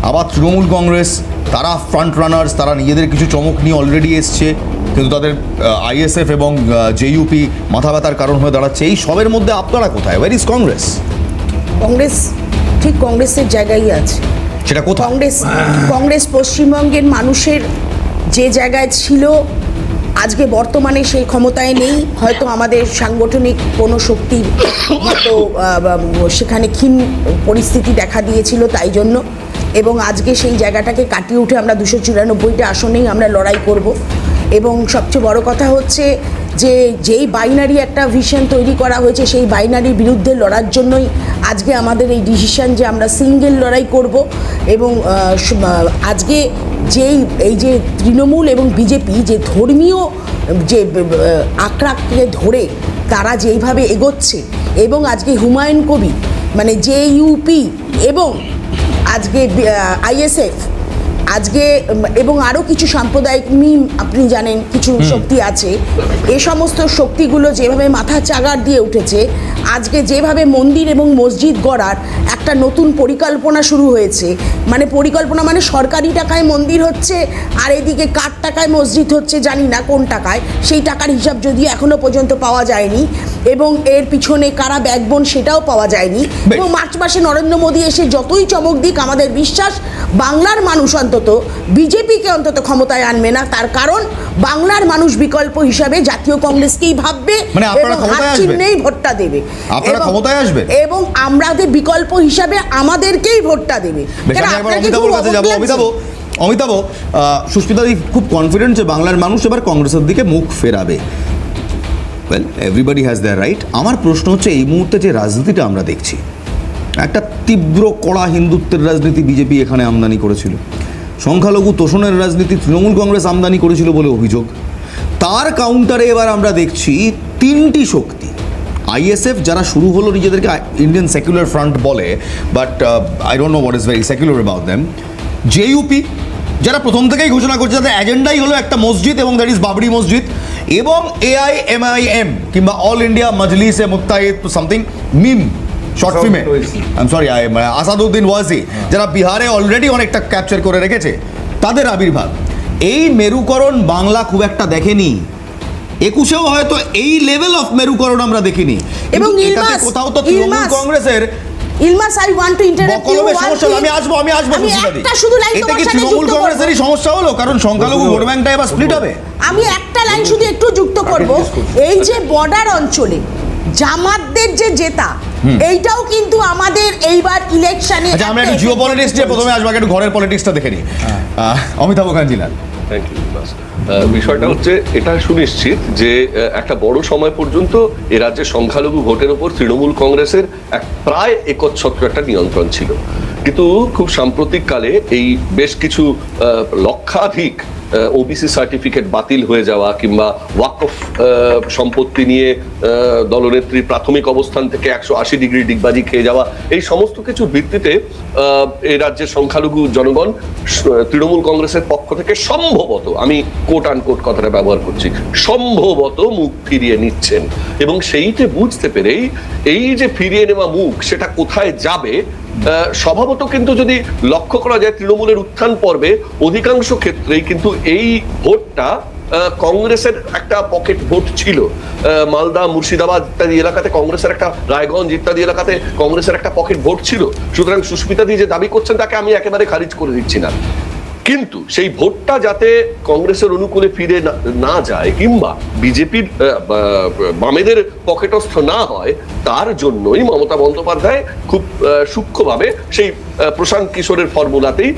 আবার তৃণমূল কংগ্রেস তারা ফ্রন্ট রানার্স, তারা নিজেদের কিছু চমক নিয়ে অলরেডি এসছে, কিন্তু তাদের আইএসএফ এবং জেইউপি মাথা ব্যথার কারণ হয়ে দাঁড়াচ্ছে। এই সবের মধ্যে আপনারা কোথায়? War is Congress? কংগ্রেস ঠিক কংগ্রেসের জায়গায় আছে। সেটা কোথায়? কংগ্রেস পশ্চিমবঙ্গের মানুষের যে জায়গায় ছিল আজকে বর্তমানে সেই ক্ষমতায় নেই। হয়তো আমাদের সাংগঠনিক কোনো শক্তির হয়তো সেখানে ক্ষীণ পরিস্থিতি দেখা দিয়েছিল, তাই জন্য। এবং আজকে সেই জায়গাটাকে কাটিয়ে উঠে আমরা 294টা আসনেই আমরা লড়াই করব। এবং সবচেয়ে বড় কথা হচ্ছে যে যেই বাইনারি একটা ভিশন তৈরি করা হয়েছে, সেই বাইনারির বিরুদ্ধে লড়ার জন্যই আজকে আমাদের এই ডিসিশন যে আমরা সিঙ্গেল লড়াই করব। এবং আজকে এই যে তৃণমূল এবং বিজেপি যে ধর্মীয় যে আক্রাককে ধরে তারা যেইভাবে এগোচ্ছে, এবং আজকে হুমায়ুন কবির মানে জেইউপি এবং আজকে আইএসএফ আজকে এবং আরও কিছু সাম্প্রদায়িক আপনি জানেন কিছু শক্তি আছে, এ সমস্ত শক্তিগুলো যেভাবে মাথা চাগার দিয়ে উঠেছে, আজকে যেভাবে মন্দির এবং মসজিদ গড়ার একটা নতুন পরিকল্পনা শুরু হয়েছে, মানে পরিকল্পনা মানে সরকারি টাকায় মন্দির হচ্ছে আর এদিকে কার টাকায় মসজিদ হচ্ছে জানি না কোন টাকায়, সেই টাকার হিসাব যদিও এখনও পর্যন্ত পাওয়া যায়নি, এবং এর পিছনে কারা ব্যাকবোন সেটাও পাওয়া যায়নি। এবং মার্চ মাসে নরেন্দ্র মোদী এসে যতই চমক দিক, আমাদের বিশ্বাস বাংলার মানুষ অন্তত বিজেপিকে অন্তত ক্ষমতায় আনবে না। তার কারণ বাংলার মানুষ বিকল্প হিসাবে জাতীয় কংগ্রেসকেই ভাববে, মানে আপনারা ক্ষমতায় আসবেন, চিহ্নেই ভোটটা দেবে, আপনারা ক্ষমতায় আসবেন এবং আমাদের বিকল্প হিসাবে আমাদেরকেই ভোটটা দেবে। অমিতাভ, সুস্মিতা দি খুব কনফিডেন্ট যে বাংলার মানুষ এবার কংগ্রেসের দিকে মুখ ফেরাবে। Well, everybody has their right. আমার প্রশ্ন হচ্ছে, এই মুহূর্তে যে রাজনীতিটা আমরা দেখছি, একটা তীব্র কড়া হিন্দুত্বের রাজনীতি বিজেপি এখানে আমদানি করেছিল, সংখ্যালঘু তোষণের রাজনীতি তৃণমূল কংগ্রেস আমদানি করেছিল বলে অভিযোগ, তার কাউন্টারে এবার আমরা দেখছি তিনটি শক্তি। আইএসএফ যারা শুরু হলো নিজেদেরকে ইন্ডিয়ান সেকুলার ফ্রন্ট বলে, but I don't know what is very secular about them. JUP যারা প্রথম থেকেই ঘোষণা করছে যাদের এজেন্ডাই হলো একটা মসজিদ এবং দ্যাট ইজ বাবরি মসজিদ, এবং এআইএমআইএম কিংবা অল ইন্ডিয়া মজলিস-এ মুত্তাহিদ সামথিং মিম শর্ট ফিল্মে, আই এম সরি আসাদুদ্দিন ওয়াজি, যারা বিহারে অলরেডি অনেকটা ক্যাপচার করে রেখেছে, তাদের আবির্ভাব। এই মেরুকরণ বাংলা খুব একটা দেখেনি, 21-এও হয়তো এই লেভেল অফ মেরুকরণ আমরা দেখিনি। এবং কিন্তু এটাতে ইলমাস, কোথাও তো তৃণমূল ইলমাস, কংগ্রেসের ইলমাস, I want to interrupt you. বকলমের সমস্যা হলো। আমি আসবো একটা শুধু লাইন এটা তোমার কি সাথে তৃণমূল যুক্ত কংগ্রেসেরই করব। সমস্যা হলো? কারণ সংখ্যালঘু ভোট ব্যাংকটা এবার স্প্লিট হবে। আমি একটা লাইন শুধু একটু যুক্ত করব। এই যে বর্ডার অঞ্চলে জামাতদের যে জেতা, এইটাও কিন্তু আমাদের এইবার ইলেকশনে। আচ্ছা, আমরা একটু জিও পলিটিক্স নিয়ে প্রথমে আসবো, একটু ঘরের পলিটিক্সটা দেখে নিই। Amitabh Kanjilal, thank you. বিষয়টা হচ্ছে এটা সুনিশ্চিত যে একটা বড় সময় পর্যন্ত এ রাজ্যে সংখ্যালঘু ভোটের উপর তৃণমূল কংগ্রেসের প্রায় একচ্ছত্র একটা নিয়ন্ত্রণ ছিল, কিন্তু খুব সাম্প্রতিক কালে এই বেশ কিছু লক্ষাধিক ওবিসি সার্টিফিকেট বাতিল হয়ে যাওয়া কিংবা ওয়াকফ সম্পত্তি নিয়ে দলনেত্রীর প্রাথমিক অবস্থান থেকে 180 ডিগ্রি ডিগবাজি খেয়ে যাওয়া, এই সমস্ত কিছুর ভিত্তিতে এই রাজ্যের সংখ্যালঘু জনগণ তৃণমূল কংগ্রেসের পক্ষ থেকে সম্ভবত, আমি কোট আনকোট কথাটা ব্যবহার করছি, সম্ভবত মুখ ফিরিয়ে নিচ্ছেন। এবং সেইতে বুঝতে পেরেই এই যে ফিরিয়ে নেওয়া মুখ সেটা কোথায় যাবে, স্বভাবত কিন্তু যদি লক্ষ্য করা যায় তৃণমূলের উত্থান পর্বে অধিকাংশ ক্ষেত্রেই কিন্তু এই ভোটটা কংগ্রেসের একটা পকেট ভোট ছিল। মালদা, মুর্শিদাবাদ ইত্যাদি এলাকাতে কংগ্রেসের একটা, রায়গঞ্জ ইত্যাদি এলাকাতে কংগ্রেসের একটা পকেট ভোট ছিল। সুতরাং সুস্মিতাদি যে দাবি করছেন তাকে আমি একেবারে খারিজ করে দিচ্ছি না, কিন্তু সেই ভোটটা যাতে কংগ্রেসের অনুকূলে ফিরে না যায় কিংবা বিজেপির বামেদের পকেটস্থ না হয়, তার জন্যই মমতা বন্দ্যোপাধ্যায় খুব সূক্ষ্মভাবে সেই প্রশান্ত কিশোরের ফর্মুলাতেই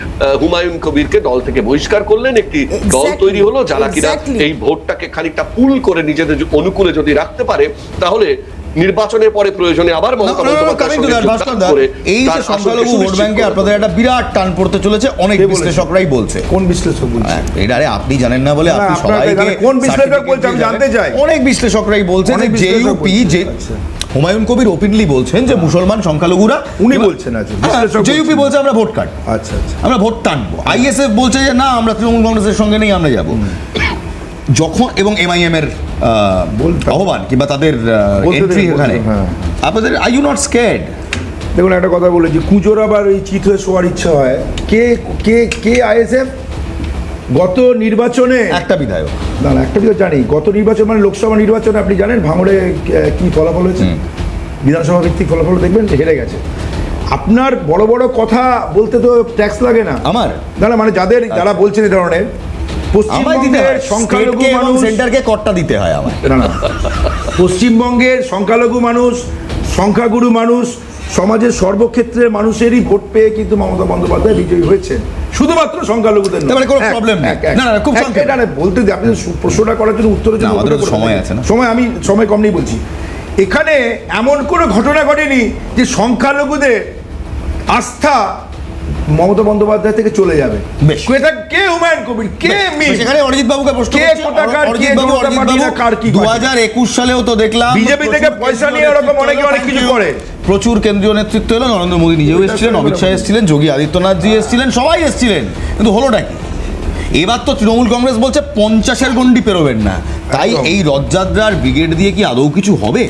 হুমায়ুন কবিরকে দল থেকে বহিষ্কার করলেন। একটি দল তৈরি হলো যারা কিনা এই ভোটটাকে খানিকটা পুল করে নিজেদের অনুকূলে যদি রাখতে পারে, তাহলে নির্বাচনের পরে প্রয়োজনে আবার মমতা বন্দ্যোপাধ্যায় এই যে সংখ্যালঘু ভোট ব্যাংকে আপনাদের একটা বিরাট টান পড়তে চলেছে, অনেক বিশ্লেষকরাই বলছে। কোন বিশ্লেষক বলছে? এটা আরে আপনি জানেন না বলে আপনি সবাইকে, কোন বিশ্লেষক বলছে আমি জানতে চাই। অনেক বিশ্লেষকরাই বলছে যে জেইউপি, যে হুমায়ুন কবির ওপেনলি বলছেন যে মুসলমান সংখ্যালঘুরা, উনি বলছেন আছে, জেইউপি বলছে আমরা ভোট কাট, আচ্ছা আচ্ছা, আমরা ভোট টানবো। আইএসএফ বলছে যে না, আমরা তৃণমূল কংগ্রেসের সঙ্গে নেই, আমরা যাব। যখন এবং এমআইএম এর আহ্বান কিংবা তাদের এন্ট্রি এখানে, আপনাদের আর ইউ নট স্কেয়ার্ড? দেখুন একটা কথা বলে যে কুঁজোর আবার এই চিত হয়ে শোয়ার ইচ্ছা হয়। কে কে কে আইএসএফ গত নির্বাচনে একটা বিধায়ক, না না একটা বিধায়ক জানি, গত নির্বাচন মানে লোকসভা নির্বাচনে আপনি জানেন ভাঙড়ে কি ফলাফল হয়েছে, বিধানসভা ভিত্তিক ফলাফল দেখবেন হেরে গেছে। আপনার বড় বড় কথা বলতে তো ট্যাক্স লাগে না আমার, না না, মানে যারা বলছেন এই ধরনের পশ্চিমবঙ্গের সংখ্যালঘু মানুষ, সেন্টারকে কট্টা দিতে হয় আমার, না না, পশ্চিমবঙ্গের সংখ্যালঘু মানুষ, সংখ্যাগুরু মানুষ, সমাজের সর্বক্ষেত্রের মানুষেরই ভোট পেয়ে কিন্তু মমতা বন্দ্যোপাধ্যায় বিজয়ী হয়েছেন, শুধুমাত্র সংখ্যালঘুদের নয়। কোনো প্রবলেম নেই, না না, খুব সংক্ষেপে না বলতে দিই, আপনি প্রশ্নটা করার জন্য উত্তরের জন্য আমাদের সময় আছে না, আমি সময় কম নেই বলছি। এখানে এমন কোনো ঘটনা ঘটেনি যে সংখ্যালঘুদের আস্থা মমতা বন্দ্যোপাধ্যায় থেকে চলে যাবে। কে হুমায়ুন কবির, কে সেখানে অরিজিৎ বাবুকে প্রশ্ন করছি, অরিজিৎ বাবু 2021 সালেও তো দেখলাম বিজেপি থেকে পয়সা নিয়ে এরকম অনেকে অনেক কিছু করে, প্রচুর কেন্দ্রীয় নেতৃত্ব এলো, নরেন্দ্র মোদী নিজেও এসেছিলেন, অমিত শাহ এসেছিলেন, যোগী আদিত্যনাথজি এসেছিলেন, সবাই এসেছিলেন, কিন্তু হলোটা কি? এবার তো তৃণমূল কংগ্রেস বলছে 50-এর গন্ডি পেরোবেন না, তাই এই রথযাত্রার ব্রিগেড দিয়ে কি আদৌ কিছু হবে?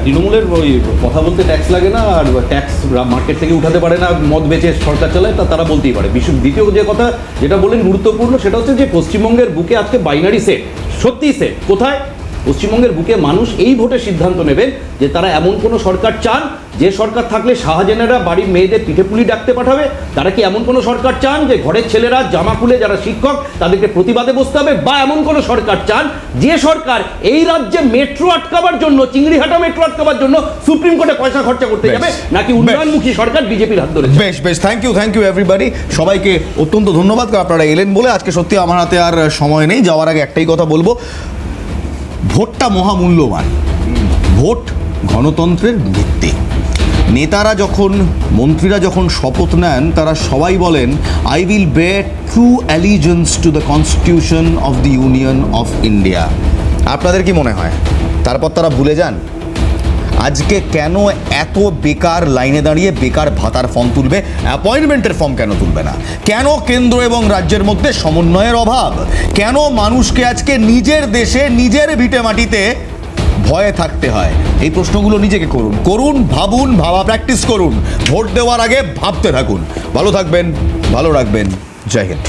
তৃণমূলের ওই কথা বলতে ট্যাক্স লাগে না, আর ট্যাক্স মার্কেট থেকে উঠাতে পারে না, মদ বেচে সরকার চালায়, তারা বলতেই পারে। দ্বিতীয় যে কথা যেটা বললেন গুরুত্বপূর্ণ, সেটা হচ্ছে যে পশ্চিমবঙ্গের বুকে আজকে বাইনারি সেট, সত্যিই সেট কোথায়? পশ্চিমবঙ্গের বুকে মানুষ এই ভোটে সিদ্ধান্ত নেবেন যে তারা এমন কোনো সরকার চান যে সরকার থাকলে শাহজাহানেরা বাড়ির মেয়েদের পিঠে পুলি ডাকতে পাঠাবে। তারা কি এমন কোনো সরকার চান যে ঘরের ছেলেরা জামা খুলে যারা শিক্ষক তাদেরকে প্রতিবাদে বসতে হবে? বা এমন কোনো সরকার চান যে সরকার এই রাজ্যে মেট্রো আটকাবার জন্য, চিংড়িহাটা মেট্রো আটকাবার জন্য সুপ্রিম কোর্টে পয়সা খরচা করতে যাবে? নাকি উন্নয়নমুখী সরকার বিজেপির হাত ধরে? বেশ বেশ, থ্যাংক ইউ এভরিবাডি, সবাইকে অত্যন্ত ধন্যবাদ আপনারা এলেন বলে। আজকে সত্যি আমার হাতে আর সময় নেই, যাওয়ার আগে একটাই কথা বলবো, ভোটটা মহামূল্যবান, ভোট গণতন্ত্রের ভিত্তি। নেতারা যখন, মন্ত্রীরা যখন শপথ নেন, তারা সবাই বলেন I will bear true allegiance to the Constitution of the Union of India. আপনাদের কি মনে হয় তারপর তারা ভুলে যান? আজকে কেন এত বেকার লাইনে দাঁড়িয়ে বেকার ভাতার ফর্ম তুলবে, অ্যাপয়েন্টমেন্টের ফর্ম কেন তুলবে না? কেন কেন্দ্র এবং রাজ্যের মধ্যে সমন্বয়ের অভাব? কেন মানুষকে আজকে নিজের দেশে নিজের ভিটে মাটিতে ভয়ে থাকতে হয়? এই প্রশ্নগুলো নিজেকে করুন, ভাবুন, ভাবা প্র্যাকটিস করুন। ভোট দেওয়ার আগে ভাবতে থাকুন। ভালো থাকবেন, ভালো রাখবেন। জয় হিন্দ।